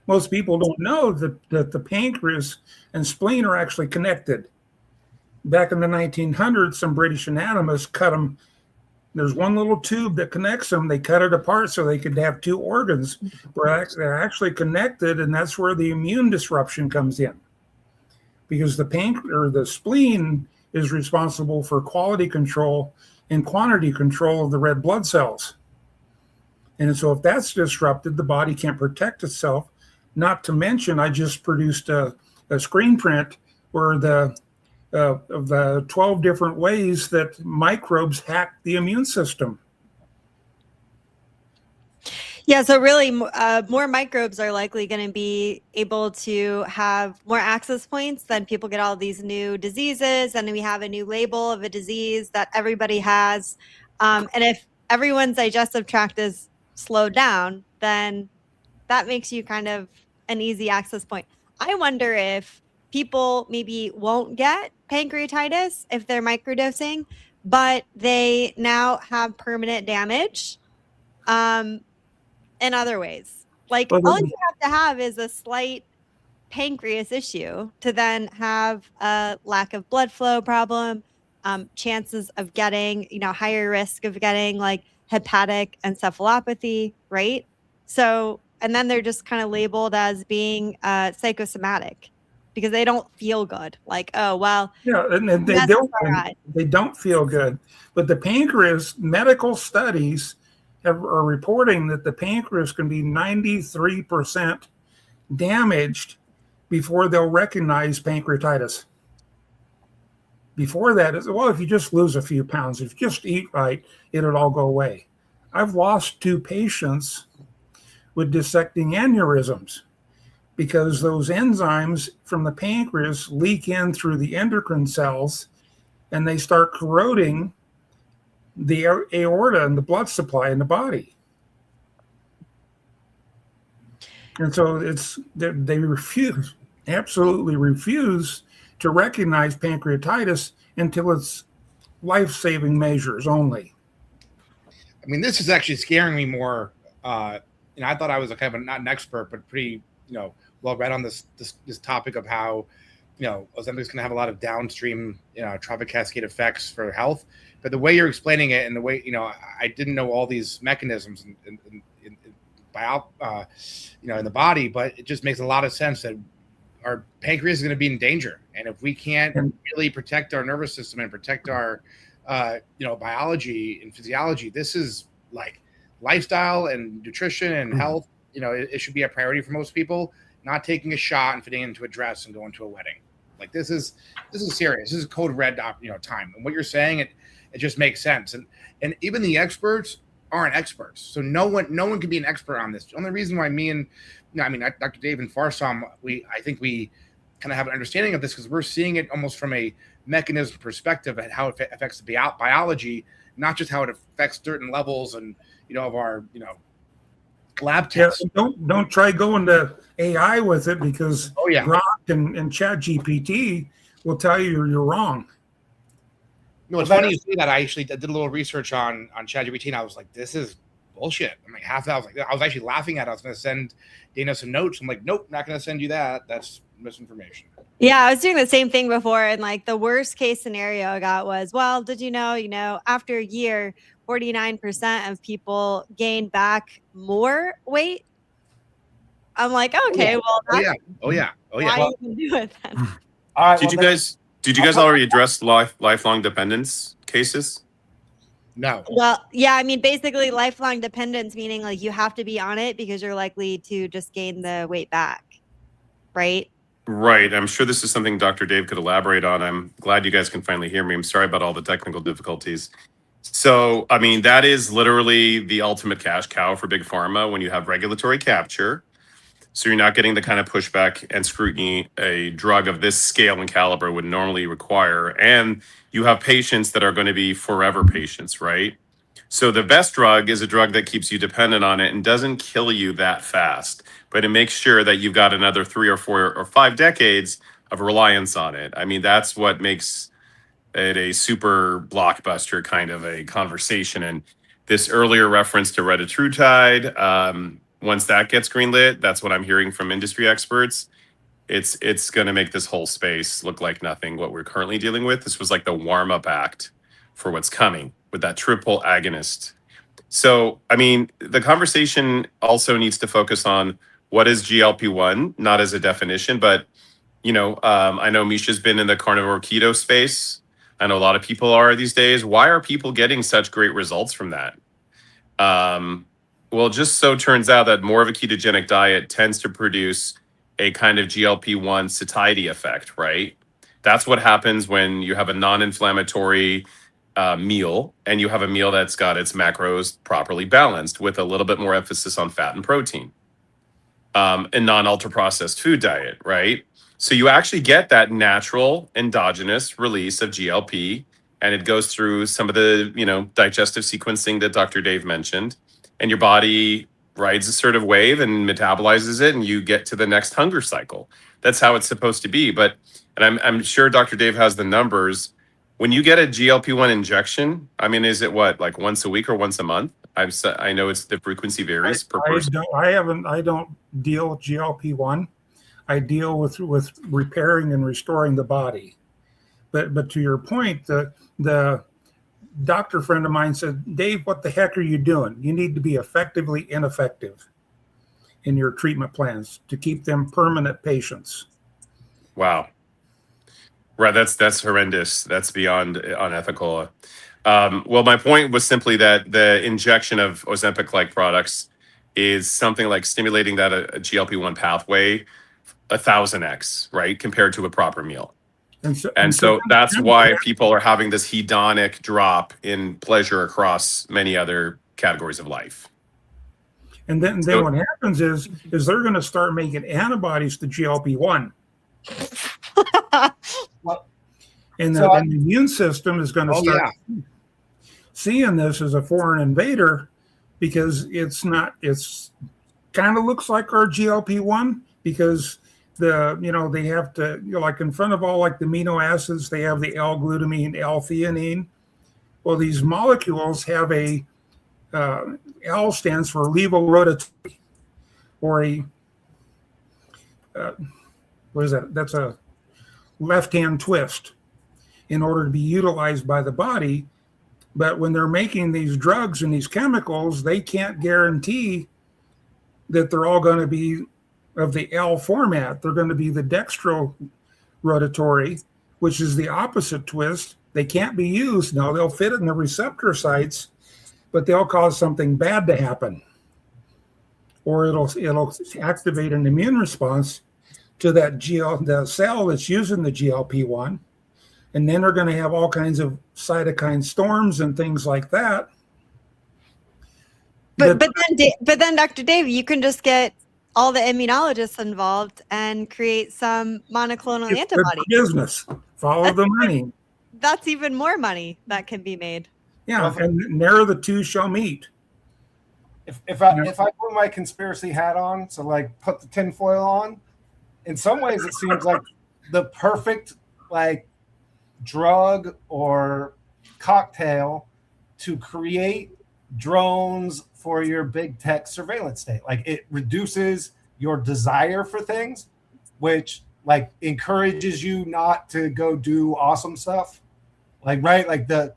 Most people don't know that the pancreas and spleen are actually connected. Back in the 1900s, some British anatomists cut them. There's one little tube that connects them. They cut it apart so they could have two organs. They're actually connected, and that's where the immune disruption comes in. Because the spleen is responsible for quality control and quantity control of the red blood cells. And so if that's disrupted, the body can't protect itself. Not to mention, I just produced a screen print where of the 12 different ways that microbes hack the immune system. Yeah, so really, more microbes are likely going to be able to have more access points. Then people get all these new diseases, and we have a new label of a disease that everybody has. And if everyone's digestive tract is slowed down, then that makes you kind of an easy access point. I wonder if people maybe won't get pancreatitis if they're microdosing, but they now have permanent damage in other ways. Like, all you have is a slight pancreas issue to then have a lack of blood flow problem, chances of getting, higher risk of getting like hepatic encephalopathy, right? So, and then they're just kind of labeled as being psychosomatic because they don't feel good. Like, oh, well. Yeah, and they don't feel good. But the pancreas, medical studies are reporting that the pancreas can be 93% damaged before they'll recognize pancreatitis. Before that, if you just lose a few pounds, if you just eat right, it'll all go away. I've lost 2 patients with dissecting aneurysms because those enzymes from the pancreas leak in through the endocrine cells and they start corroding the aorta and the blood supply in the body. And so they absolutely refuse to recognize pancreatitis until it's life-saving measures only. I mean, this is actually scaring me more. I thought I was kind of not an expert, but pretty, well read on this topic of how, Ozempic's going to have a lot of downstream, trophic cascade effects for health. But the way you're explaining it and the way, I didn't know all these mechanisms in the body, but it just makes a lot of sense that our pancreas is going to be in danger. And if we can't really protect our nervous system and protect our, biology and physiology, this is like lifestyle and nutrition and health. It should be a priority for most people, not taking a shot and fitting into a dress and going to a wedding. Like this is serious. This is code red, time. And what you're saying, it just makes sense. And even the experts aren't experts. So no one can be an expert on this. The only reason why Dr. Dave and Farsam, I think we kind of have an understanding of this because we're seeing it almost from a mechanism perspective at how it affects the biology, not just how it affects certain levels and, of our, lab tests. Yeah, don't try going to AI with it because Grok and Chat GPT will tell you you're wrong. No, it's funny you say that. I actually did a little research on ChatGPT, and I was like, "This is bullshit." I'm like, I was actually laughing at it. I was going to send Dana some notes. I'm like, "Nope, not going to send you that. That's misinformation." Yeah, I was doing the same thing before, and like the worst case scenario I got was, well, did you know, after a year, 49% of people gain back more weight. I'm like, okay, Why even do it then? All right. Did you guys already address lifelong dependence cases? No. Well, yeah, I mean, basically lifelong dependence, meaning like you have to be on it because you're likely to just gain the weight back, right? Right. I'm sure this is something Dr. Dave could elaborate on. I'm glad you guys can finally hear me. I'm sorry about all the technical difficulties. So, I mean, that is literally the ultimate cash cow for big pharma when you have regulatory capture. So you're not getting the kind of pushback and scrutiny a drug of this scale and caliber would normally require. And you have patients that are going to be forever patients, right? So the best drug is a drug that keeps you dependent on it and doesn't kill you that fast, but it makes sure that you've got another 3 or 4 or 5 decades of reliance on it. I mean, that's what makes it a super blockbuster kind of a conversation. And this earlier reference to retatrutide, once that gets greenlit, that's what I'm hearing from industry experts. It's going to make this whole space look like nothing what we're currently dealing with. This was like the warm up act for what's coming with that triple agonist. So, I mean, the conversation also needs to focus on what is GLP-1, not as a definition, but I know Misha's been in the carnivore keto space. I know a lot of people are these days. Why are people getting such great results from that? Well, just so turns out that more of a ketogenic diet tends to produce a kind of GLP-1 satiety effect, right? That's what happens when you have a non-inflammatory meal and you have a meal that's got its macros properly balanced with a little bit more emphasis on fat and protein, and non-ultra processed food diet, right? So you actually get that natural endogenous release of GLP, and it goes through some of the, digestive sequencing that Dr. Dave mentioned, and your body rides a sort of wave and metabolizes it, and you get to the next hunger cycle. That's how it's supposed to be. But, and I'm sure Dr. Dave has the numbers. When you get a GLP-1 injection, I mean, is it what, like once a week or once a month? I know it's the frequency varies per person. I don't deal with GLP-1. I deal with repairing and restoring the body. But to your point, the doctor friend of mine said, Dave, what the heck are you doing? You need to be effectively ineffective in your treatment plans to keep them permanent patients. Wow. Right. That's horrendous. That's beyond unethical. Well, my point was simply that the injection of Ozempic-like products is something like stimulating that a GLP-1 pathway 1,000x, right, compared to a proper meal. And so that's why people are having this hedonic drop in pleasure across many other categories of life. And then what happens is they're going to start making antibodies to GLP-1. And the immune system is going to start seeing this as a foreign invader, because it's kind of looks like our GLP-1, because they have to, like in front of all like the amino acids, they have the L-glutamine, L-theanine. Well, these molecules have a L stands for levorotatory, or what is that? That's a left-hand twist in order to be utilized by the body. But when they're making these drugs and these chemicals, they can't guarantee that they're all going to be of the L format. They're going to be the dextrorotatory, which is the opposite twist. They can't be used. Now, they'll fit in the receptor sites, but they'll cause something bad to happen. Or it'll activate an immune response to the cell that's using the GLP-1. And then they're going to have all kinds of cytokine storms and things like that. But then, Dr. Dave, you can just get all the immunologists involved and create some monoclonal antibody. Business. Follow the money. That's even more money that can be made. Yeah, and there the two shall meet. If I put my conspiracy hat on, so like put the tinfoil on, in some ways it seems like the perfect like drug or cocktail to create drones for your big tech surveillance state. Like it reduces your desire for things, which like encourages you not to go do awesome stuff. Like, right. Like the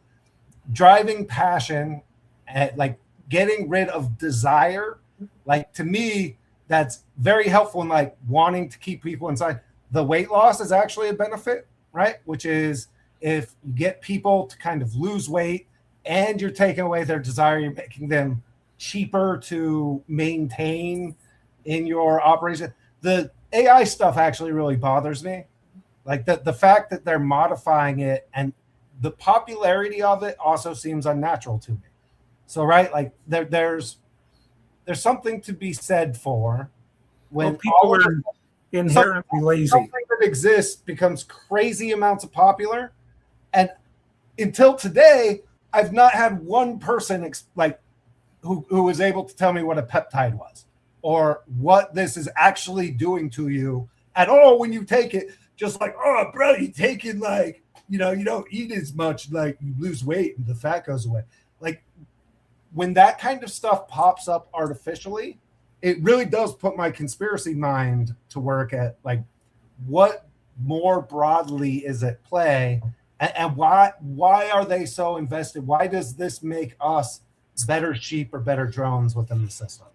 driving passion at like getting rid of desire. Like to me, that's very helpful in like wanting to keep people inside. The weight loss is actually a benefit, right? Which is if you get people to kind of lose weight and you're taking away their desire, you're making them cheaper to maintain in your operation. The AI stuff actually really bothers me. Like the fact that they're modifying it and the popularity of it also seems unnatural to me. So, right, like there's something to be said for when people are inherently lazy. Something that exists becomes crazy amounts of popular. And until today, I've not had one person who was able to tell me what a peptide was or what this is actually doing to you at all when you take it. Just like, oh, bro, you take it like, you don't eat as much, like you lose weight and the fat goes away. Like when that kind of stuff pops up artificially, it really does put my conspiracy mind to work at like what more broadly is at play, and why are they so invested? Why does this make us better sheep or better drones within the system?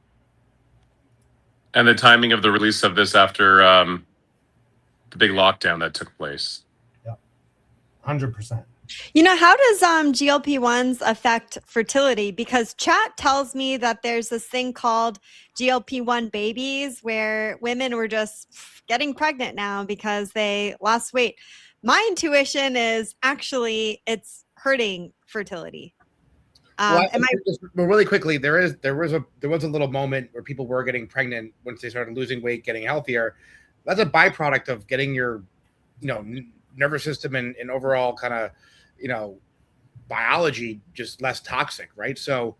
And the timing of the release of this after the big lockdown that took place. Yeah, 100%. You know, how does GLP-1s affect fertility? Because chat tells me that there's this thing called GLP-1 babies where women were just getting pregnant now because they lost weight. My intuition is actually it's hurting fertility. Really quickly, there was a little moment where people were getting pregnant once they started losing weight, getting healthier. That's a byproduct of getting your, nervous system and overall kind of, biology just less toxic, right? So,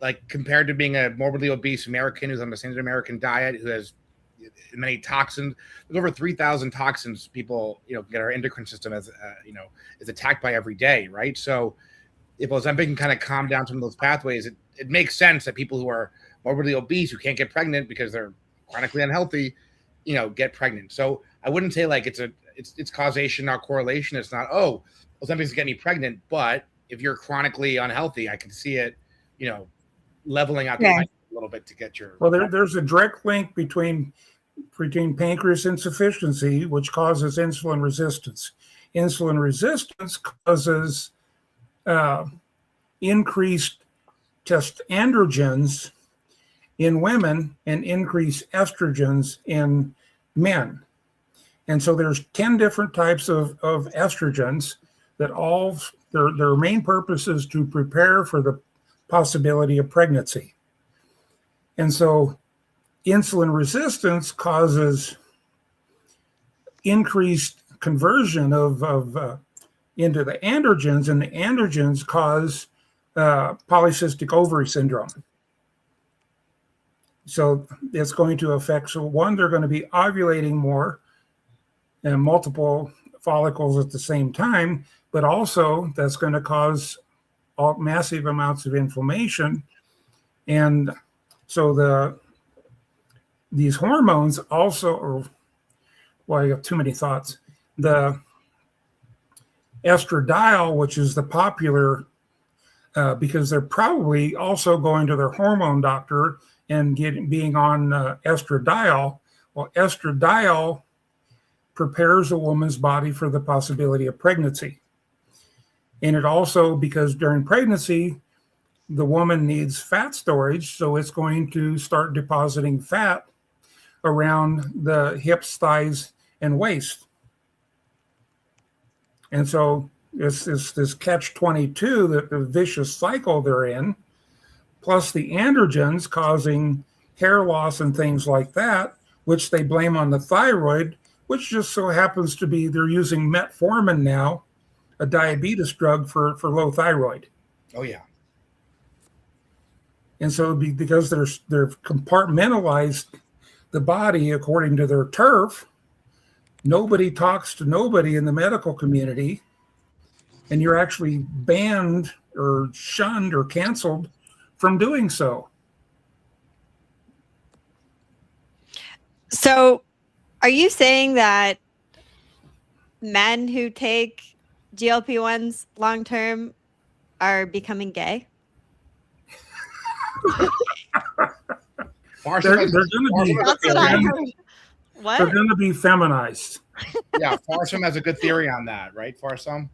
like compared to being a morbidly obese American who's on the standard American diet, who has many toxins, there's over 3,000 toxins people, get our endocrine system as, is attacked by every day, right? So, if Ozempic can kind of calm down some of those pathways, it makes sense that people who are morbidly obese, who can't get pregnant because they're chronically unhealthy, get pregnant. So I wouldn't say like it's causation, not correlation. It's not, oh, Ozempic's getting me pregnant. But if you're chronically unhealthy, I can see it, leveling out the a little bit to get your. Well, there's a direct link between pancreas insufficiency, which causes insulin resistance. Insulin resistance causes increased test androgens in women and increased estrogens in men. And so there's 10 different types of estrogens that all their main purpose is to prepare for the possibility of pregnancy. And so insulin resistance causes increased conversion of into the androgens, and the androgens cause polycystic ovary syndrome. So it's going to affect, so one, they're going to be ovulating more and multiple follicles at the same time, but also that's going to cause massive amounts of inflammation. And so these hormones also, I got too many thoughts. The estradiol, which is the popular, because they're probably also going to their hormone doctor and being on estradiol. Well, estradiol prepares a woman's body for the possibility of pregnancy. And it also, because during pregnancy, the woman needs fat storage, so it's going to start depositing fat around the hips, thighs, and waist. And so it's this catch-22, the vicious cycle they're in, plus the androgens causing hair loss and things like that, which they blame on the thyroid, which just so happens to be they're using metformin now, a diabetes drug for low thyroid. Oh, yeah. And so because they're compartmentalized the body according to their turf, nobody talks to nobody in the medical community, and you're actually banned or shunned or canceled from doing so. So are you saying that men who take GLP-1s long-term are becoming gay? They're going to be feminized. Yeah, Farsam has a good theory on that, right, Farsam?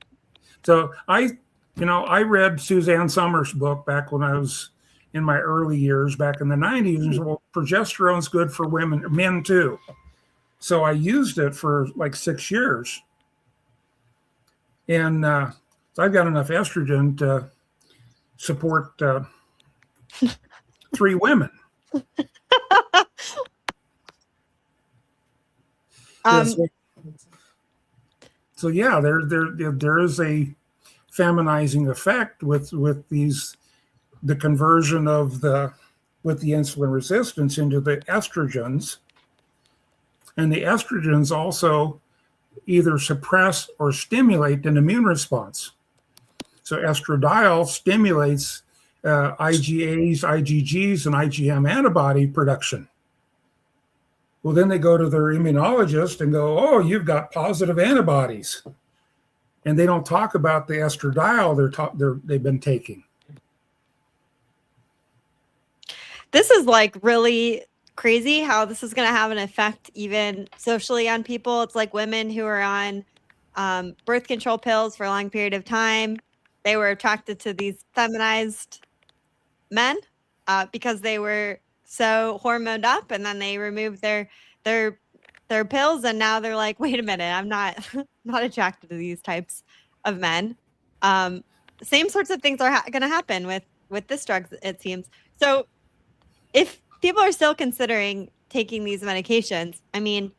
So I read Suzanne Summers' book back when I was in my early years, back in the 90s, and said, well, progesterone's good for men too. So I used it for like 6 years. And so I've got enough estrogen to support 3 women. So yeah, there is a feminizing effect with the conversion of with the insulin resistance into the estrogens, and the estrogens also either suppress or stimulate an immune response. So estradiol stimulates IgAs, IgGs, and IgM antibody production. Well, then they go to their immunologist and go, oh, you've got positive antibodies. And they don't talk about the estradiol they've been taking. This is like really crazy how this is going to have an effect even socially on people. It's like women who are on birth control pills for a long period of time. They were attracted to these feminized men because they were so hormoned up, and then they removed their pills, and now they're like, wait a minute, I'm not not attracted to these types of men. Same sorts of things are going to happen with this drug, it seems. So if people are still considering taking these medications, I mean,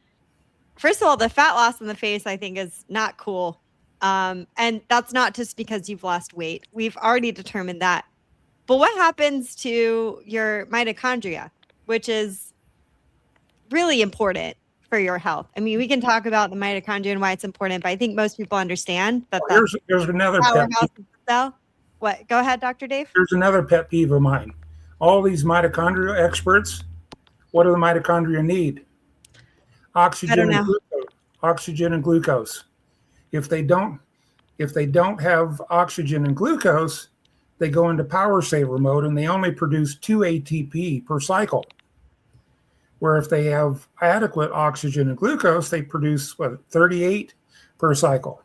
first of all, the fat loss in the face, I think, is not cool. And that's not just because you've lost weight. We've already determined that. But what happens to your mitochondria, which is really important for your health? I mean, we can talk about the mitochondria and why it's important, but I think most people understand that There's another pet powerhouse of the cell. What? Go ahead, Dr. Dave. There's another pet peeve of mine. All these mitochondria experts, what do the mitochondria need? Oxygen and glucose. Oxygen and glucose. If they don't have oxygen and glucose, they go into power saver mode and they only produce 2 ATP per cycle. Where if they have adequate oxygen and glucose, they produce 38 per cycle.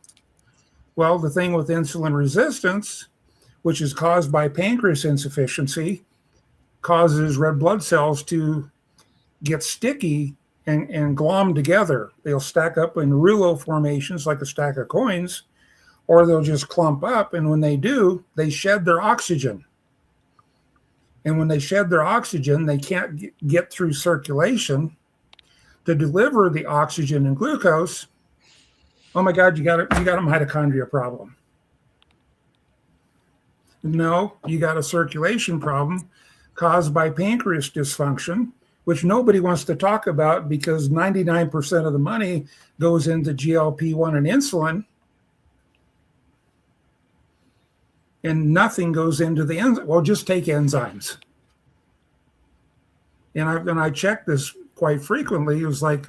Well, the thing with insulin resistance, which is caused by pancreas insufficiency, causes red blood cells to get sticky and glom together. They'll stack up in rouleau formations like a stack of coins, or they'll just clump up. And when they do, they shed their oxygen. And when they shed their oxygen, they can't get through circulation to deliver the oxygen and glucose. Oh my God, you got a mitochondria problem. No, you got a circulation problem caused by pancreas dysfunction, which nobody wants to talk about because 99% of the money goes into GLP-1 and insulin, and nothing goes into the enzyme. Well, just take enzymes. And I check this quite frequently. It was like,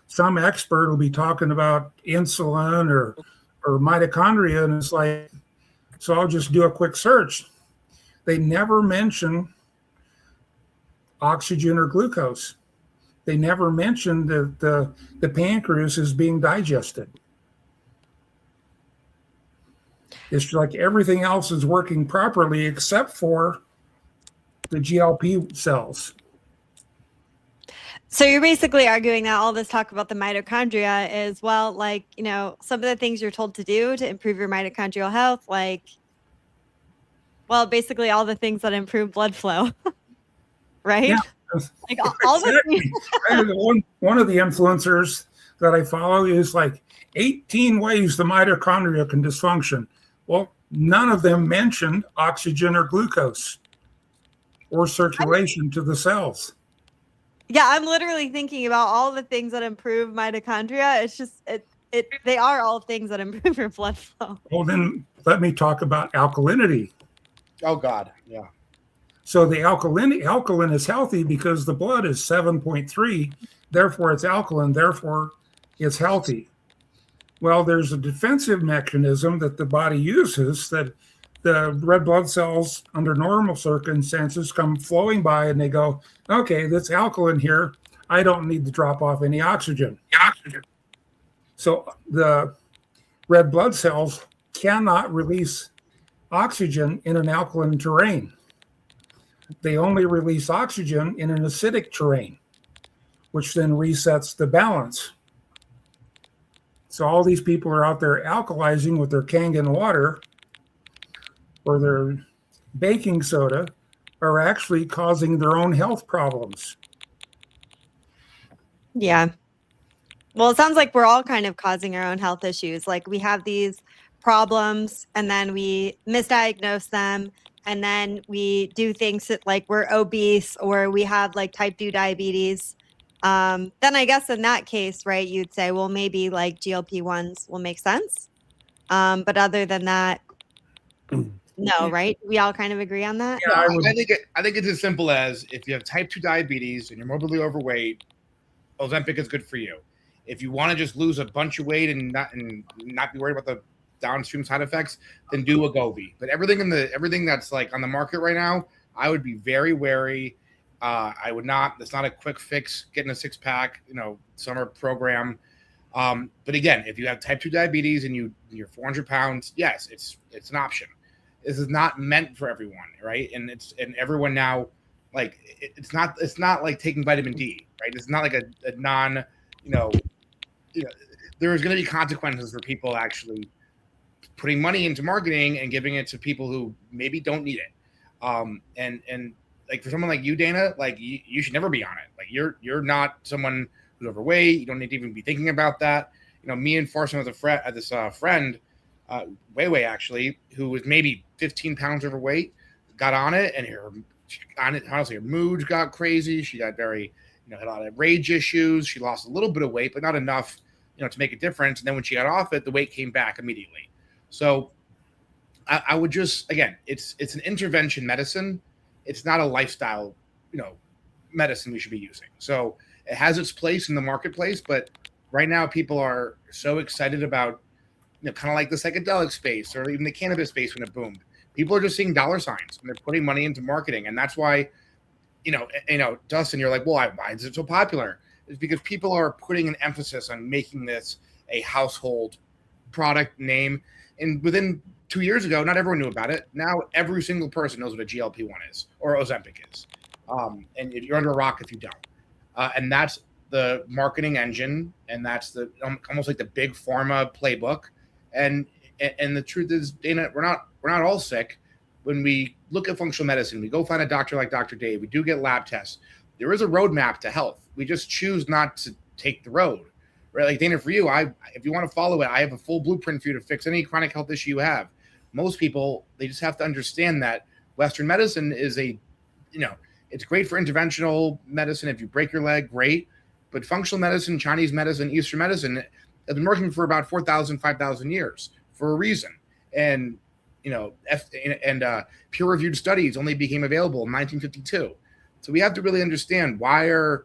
some expert will be talking about insulin or mitochondria, and it's like, so I'll just do a quick search. They never mention oxygen or glucose. They never mention that the pancreas is being digested. It's like everything else is working properly except for the GLP cells. So you're basically arguing that all this talk about the mitochondria is, well, like, some of the things you're told to do to improve your mitochondrial health, like, well, basically all the things that improve blood flow, right? Yeah. Like all Exactly. One of the influencers that I follow is like 18 ways the mitochondria can dysfunction. Well, none of them mentioned oxygen or glucose or circulation to the cells. Yeah, I'm literally thinking about all the things that improve mitochondria. It's just they are all things that improve your blood flow. Well, then let me talk about alkalinity. Oh God, yeah. So the alkaline is healthy because the blood is 7.3, therefore it's alkaline, therefore it's healthy. Well, there's a defensive mechanism that the body uses that the red blood cells under normal circumstances come flowing by and they go, okay, that's alkaline here. I don't need to drop off any oxygen. So the red blood cells cannot release oxygen in an alkaline terrain. They only release oxygen in an acidic terrain, which then resets the balance. So all these people are out there alkalizing with their Kangen water or their baking soda are actually causing their own health problems. Yeah. Well, it sounds like we're all kind of causing our own health issues. Like we have these problems and then we misdiagnose them. And then we do things that like we're obese or we have like type 2 diabetes. Then I guess in that case, right, you'd say, well, maybe like GLP-1s will make sense. But other than that, No, right? We all kind of agree on that. Yeah, I think it's as simple as if you have type 2 diabetes and you're morbidly overweight, Ozempic is good for you. If you want to just lose a bunch of weight and not be worried about the downstream side effects, then do Wegovy. But everything that's like on the market right now, I would be very wary. I would not. It's not a quick fix. Getting a 6-pack, summer program. But again, if you have type 2 diabetes and you're 400 pounds, yes, it's an option. This is not meant for everyone, right? And everyone now, like it's not like taking vitamin D, right? It's not like a non, there's going to be consequences for people actually putting money into marketing and giving it to people who maybe don't need it. And like for someone like you, Dana, like you should never be on it. Like you're not someone who's overweight. You don't need to even be thinking about that. Me and Farson was this friend, Way actually, who was maybe 15 pounds overweight, got on it, and honestly, her mood got crazy. She got very, had a lot of rage issues. She lost a little bit of weight, but not enough, to make a difference. And then when she got off it, the weight came back immediately. So I would just, again, it's an intervention medicine. It's not a lifestyle, medicine we should be using. So it has its place in the marketplace, but right now people are so excited about, kind of like the psychedelic space or even the cannabis space when it boomed. People are just seeing dollar signs and they're putting money into marketing. And that's why, Dustin, you're like, well, why is it so popular? It's because people are putting an emphasis on making this a household product name. And within 2 years ago, not everyone knew about it. Now every single person knows what a GLP-1 is or Ozempic is. And you're under a rock if you don't. And that's the marketing engine. And that's the almost like the big pharma playbook. And the truth is, Dana, we're not all sick. When we look at functional medicine, we go find a doctor like Dr. Dave. We do get lab tests. There is a roadmap to health. We just choose not to take the road, right? Like Dana, for you, if you want to follow it, I have a full blueprint for you to fix any chronic health issue you have. Most people, they just have to understand that Western medicine is it's great for interventional medicine. If you break your leg, great. But functional medicine, Chinese medicine, Eastern medicine have been working for about 4,000, 5,000 years for a reason. And peer-reviewed studies only became available in 1952. So we have to really understand, why are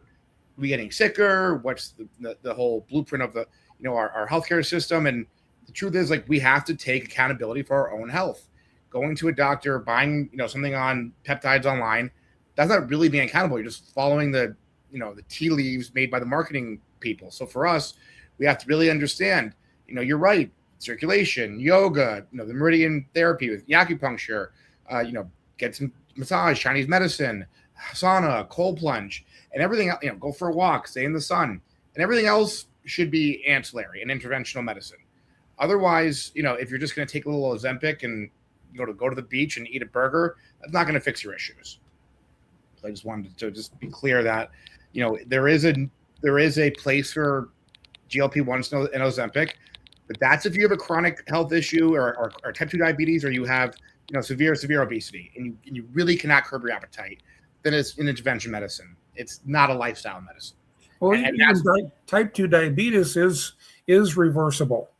we getting sicker? What's the whole blueprint of the our healthcare system? And the truth is, like, we have to take accountability for our own health. Going to a doctor, buying something on peptides online, that's not really being accountable. You're just following the tea leaves made by the marketing people. So for us, we have to really understand. You're right. Circulation, yoga, the meridian therapy with acupuncture, get some massage, Chinese medicine, sauna, cold plunge, and everything else, go for a walk, stay in the sun, and everything else should be ancillary and interventional medicine. Otherwise, if you're just going to take a little Ozempic and go to the beach and eat a burger, that's not going to fix your issues. So I just wanted to just be clear that, there is a place for GLP-1s and Ozempic. But that's if you have a chronic health issue or type 2 diabetes, or you have severe obesity, and you really cannot curb your appetite. Then it's an intervention medicine. It's not a lifestyle medicine. Well, type 2 diabetes is reversible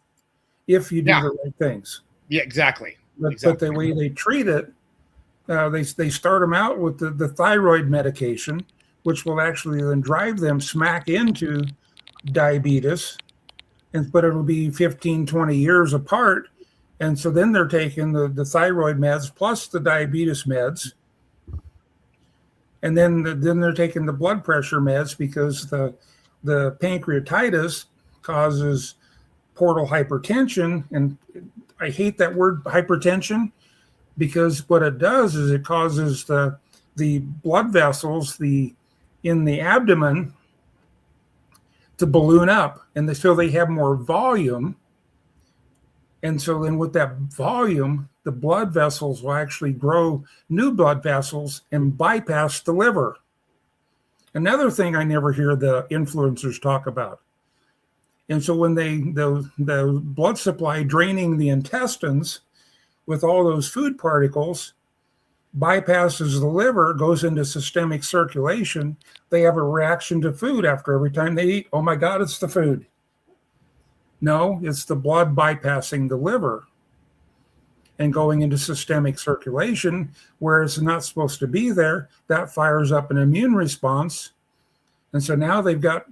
if you do the right things. Yeah, exactly. But the way they treat it, they start them out with the thyroid medication, which will actually then drive them smack into diabetes. But it'll be 15, 20 years apart. And so then they're taking the thyroid meds plus the diabetes meds. And then they're taking the blood pressure meds, because the pancreatitis causes portal hypertension. And I hate that word hypertension, because what it does is it causes the blood vessels in the abdomen to balloon up, and so they have more volume. And so then with that volume, the blood vessels will actually grow new blood vessels and bypass the liver. Another thing I never hear the influencers talk about. And so when the blood supply draining the intestines with all those food particles bypasses the liver, goes into systemic circulation, they have a reaction to food after every time they eat. Oh my God, it's the food. No, it's the blood bypassing the liver. and going into systemic circulation where it's not supposed to be there. That fires up an immune response. And so now they're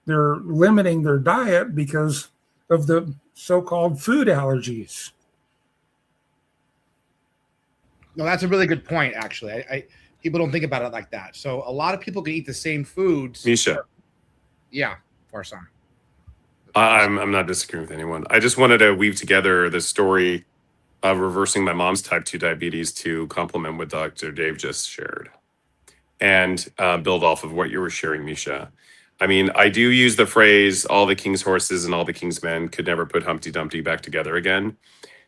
limiting their diet because of the so-called food allergies. No, that's a really good point, actually. I people don't think about it like that. So a lot of people can eat the same foods. Misha, Yeah, Farsan. I'm not disagreeing with anyone. I just wanted to weave together the story of reversing my mom's type 2 diabetes to complement what Dr. Dave just shared and build off of what you were sharing, Misha. I mean, I do use the phrase, all the king's horses and all the king's men could never put Humpty Dumpty back together again.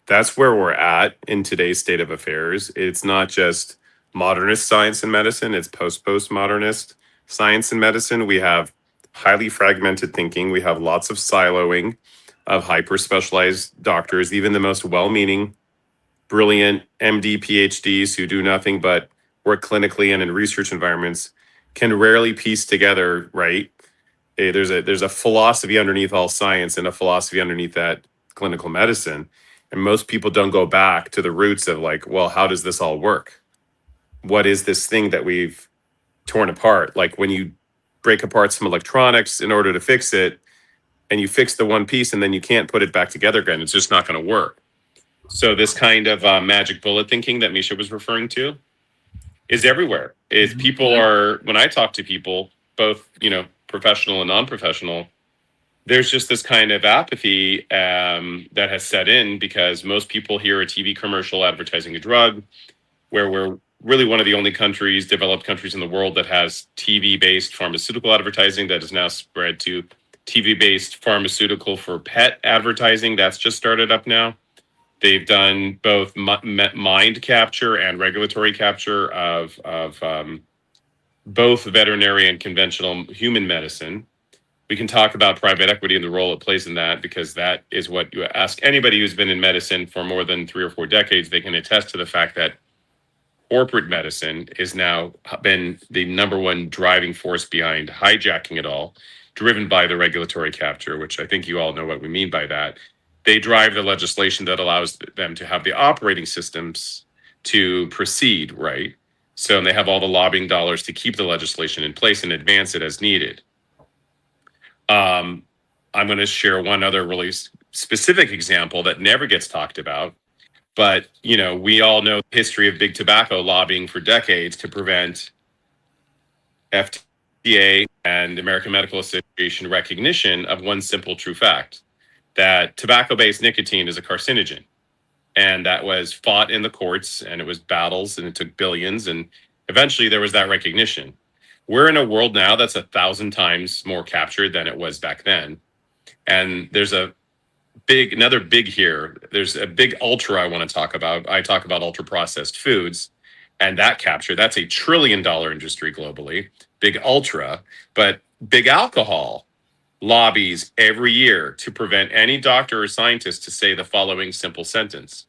That's where we're at in today's state of affairs. It's not just modernist science and medicine, it's postmodernist science and medicine. We have highly fragmented thinking. We have lots of siloing of hyper specialized doctors, even the most well-meaning, brilliant MD, PhDs who do nothing but work clinically and in research environments can rarely piece together, right? There's a philosophy underneath all science and a philosophy underneath that clinical medicine. And most people don't go back to the roots of like, well, how does this all work? What is this thing that we've torn apart? Like when you break apart some electronics in order to fix it, and you fix the one piece and then you can't put it back together again, it's just not going to work. So this kind of magic bullet thinking that Misha was referring to is everywhere. Is people are, when I talk to people, both, professional and non-professional, there's just this kind of apathy that has set in because most people hear a TV commercial advertising a drug, where we're really one of the only developed countries in the world that has TV-based pharmaceutical advertising that is now spread to TV-based pharmaceutical for pet advertising. That's just started up now. They've done both mind capture and regulatory capture of both veterinary and conventional human medicine. We can talk about private equity and the role it plays in that, because that is what you ask anybody who's been in medicine for more than 3 or 4 decades. They can attest to the fact that corporate medicine has now been the number one driving force behind hijacking it all, driven by the regulatory capture, which I think you all know what we mean by that. They drive the legislation that allows them to have the operating systems to proceed, right? So they have all the lobbying dollars to keep the legislation in place and advance it as needed. I'm going to share one other really specific example that never gets talked about. But, we all know the history of big tobacco lobbying for decades to prevent FDA and American Medical Association recognition of one simple true fact, that tobacco-based nicotine is a carcinogen. And that was fought in the courts, and it was battles, and it took billions, and eventually there was that recognition. We're in a world now that's 1,000 times more captured than it was back then. And there's another big here. There's a big ultra I want to talk about. I talk about ultra processed foods and that capture. That's a $1 trillion industry globally, big ultra. But big alcohol lobbies every year to prevent any doctor or scientist to say the following simple sentence: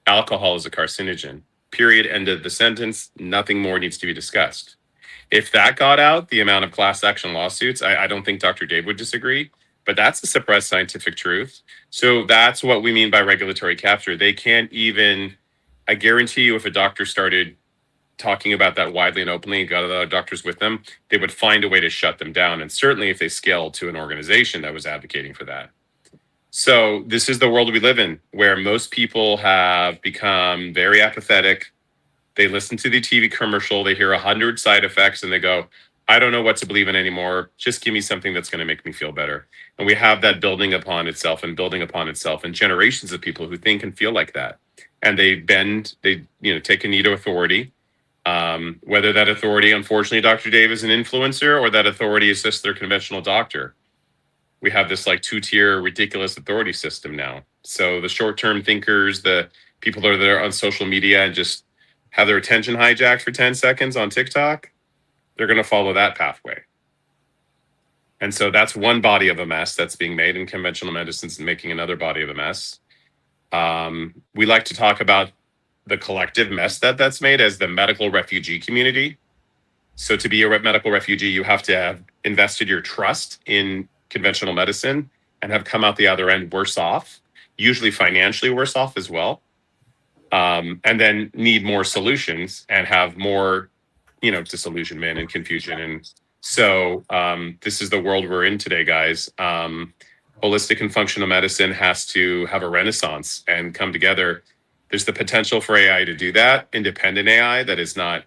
alcohol is a carcinogen. Period. End of the sentence. Nothing more needs to be discussed. If that got out, the amount of class action lawsuits, I don't think Dr. Dave would disagree, but that's a suppressed scientific truth. So that's what we mean by regulatory capture. They can't even, I guarantee you, if a doctor started talking about that widely and openly and got other doctors with them, they would find a way to shut them down. And certainly if they scaled to an organization that was advocating for that. So this is the world we live in, where most people have become very apathetic. They listen to the TV commercial, they hear 100 side effects, and they go, I don't know what to believe in anymore. Just give me something that's going to make me feel better. And we have that building upon itself, and generations of people who think and feel like that. And they take a knee to authority. Whether that authority, unfortunately, Dr. Dave, is an influencer, or that authority is just their conventional doctor. We have this like 2-tier ridiculous authority system now. So the short-term thinkers, the people that are there on social media and just have their attention hijacked for 10 seconds on TikTok, they're going to follow that pathway. And so that's one body of a mess that's being made, in conventional medicine's making another body of a mess. We like to talk about the collective mess that's made as the medical refugee community. So to be a medical refugee, you have to have invested your trust in conventional medicine and have come out the other end worse off, usually financially worse off as well. and then need more solutions and have more, disillusionment and confusion. And so this is the world we're in today, guys. Holistic and functional medicine has to have a renaissance and come together. There's the potential for AI to do that, independent AI that is not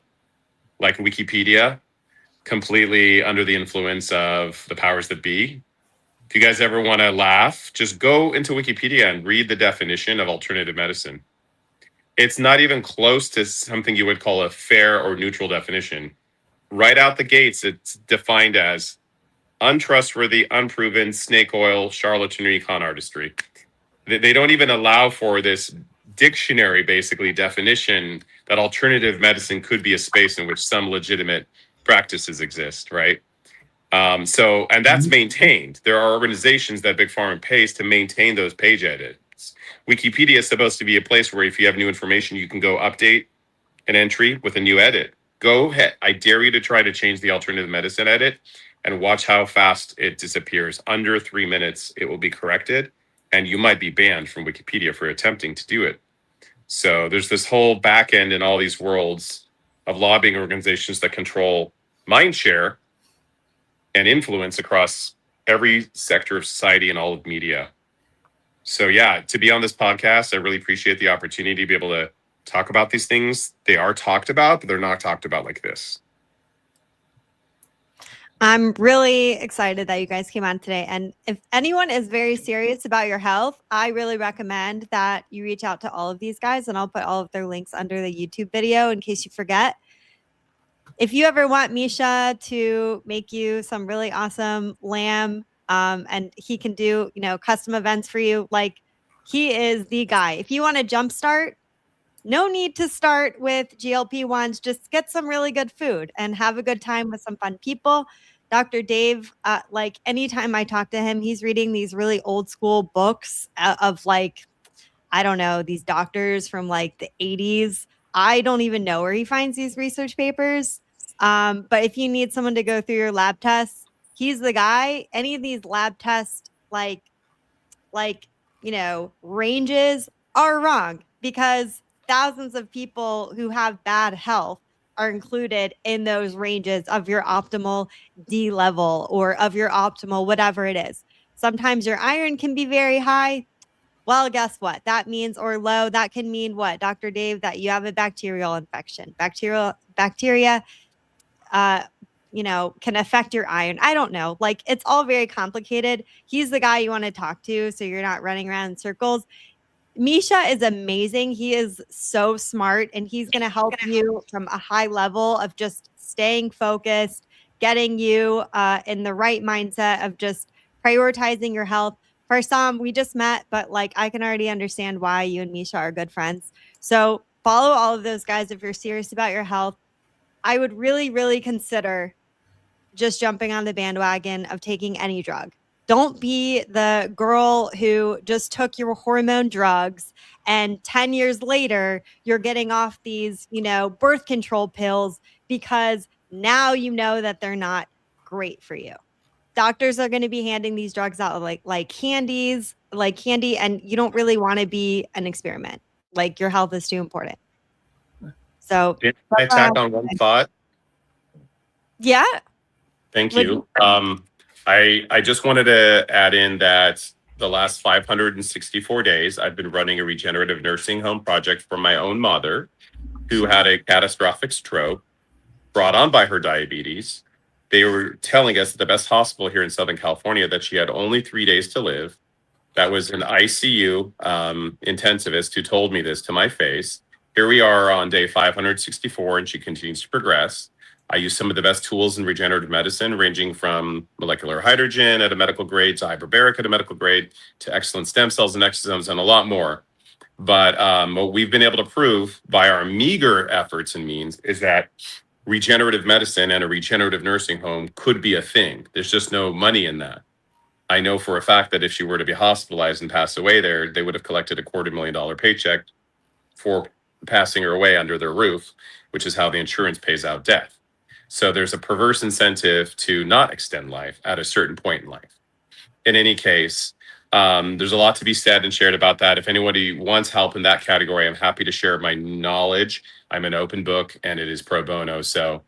like Wikipedia, completely under the influence of the powers that be. If you guys ever want to laugh, just go into Wikipedia and read the definition of alternative medicine. It's not even close to something you would call a fair or neutral definition. Right out the gates, it's defined as untrustworthy, unproven, snake oil, charlatanry, con artistry. They don't even allow for this dictionary, basically, definition that alternative medicine could be a space in which some legitimate practices exist, right? And that's maintained. There are organizations that Big Pharma pays to maintain those page edits. Wikipedia is supposed to be a place where if you have new information, you can go update an entry with a new edit. Go ahead. I dare you to try to change the alternative medicine edit and watch how fast it disappears. Under 3 minutes, it will be corrected, and you might be banned from Wikipedia for attempting to do it. So there's this whole back end in all these worlds of lobbying organizations that control mind share and influence across every sector of society and all of media. So yeah, to be on this podcast, I really appreciate the opportunity to be able to talk about these things. They are talked about, but they're not talked about like this. I'm really excited that you guys came on today. And if anyone is very serious about your health, I really recommend that you reach out to all of these guys, and I'll put all of their links under the YouTube video in case you forget. If you ever want Misha to make you some really awesome lamb, and he can do, custom events for you, like, he is the guy. If you want to jumpstart, no need to start with GLP-1s. Just get some really good food and have a good time with some fun people. Dr. Dave, like, anytime I talk to him, he's reading these really old school books of, like, I don't know, these doctors from like the 80s. I don't even know where he finds these research papers. But if you need someone to go through your lab tests, he's the guy. Any of these lab tests, ranges are wrong, because thousands of people who have bad health are included in those ranges of your optimal D level or of your optimal whatever it is. Sometimes your iron can be very high. Well, guess what? That means, or low, that can mean what, Dr. Dave? That you have a bacterial infection. Bacteria can affect your iron. I don't know. Like, it's all very complicated. He's the guy you want to talk to, so you're not running around in circles. Misha is amazing. He is so smart, and he's going to help you from a high level of just staying focused, getting you in the right mindset of just prioritizing your health. For some, we just met, but like, I can already understand why you and Misha are good friends. So follow all of those guys if you're serious about your health. I would really, really consider just jumping on the bandwagon of taking any drug. Don't be the girl who just took your hormone drugs and 10 years later you're getting off these, birth control pills because now you know that they're not great for you. Doctors are going to be handing these drugs out like candy, and you don't really want to be an experiment. Like, your health is too important. So Can I tack on one thought? Yeah. Thank you. I just wanted to add in that the last 564 days, I've been running a regenerative nursing home project for my own mother, who had a catastrophic stroke brought on by her diabetes. They were telling us at the best hospital here in Southern California that she had only 3 days to live. That was an ICU intensivist who told me this to my face. Here we are on day 564, and she continues to progress. I use some of the best tools in regenerative medicine, ranging from molecular hydrogen at a medical grade to hyperbaric at a medical grade to excellent stem cells and exosomes and a lot more. But what we've been able to prove by our meager efforts and means is that regenerative medicine and a regenerative nursing home could be a thing. There's just no money in that. I know for a fact that if she were to be hospitalized and pass away there, they would have collected a $250,000 paycheck for passing her away under their roof, which is how the insurance pays out death. So there's a perverse incentive to not extend life at a certain point in life. In any case, There's a lot to be said and shared about that. If anybody wants help in that category, I'm happy to share my knowledge. I'm an open book and it is pro bono. So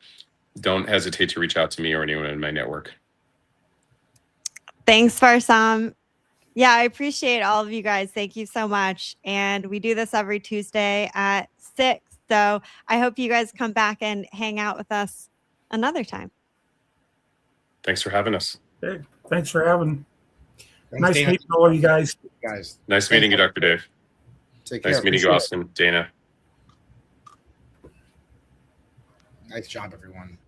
don't hesitate to reach out to me or anyone in my network. Thanks, Farsam. Yeah, I appreciate all of you guys. Thank you so much. And we do this every Tuesday at 6. So I hope you guys come back and hang out with us another time. Thanks for having us. Hey, thanks for having. Thanks, Nice Dana. meeting all you guys. Guys. Nice meeting you, Dr. Dave. Take care. Nice meeting you, Appreciate it. Austin, Dana. Nice job, everyone.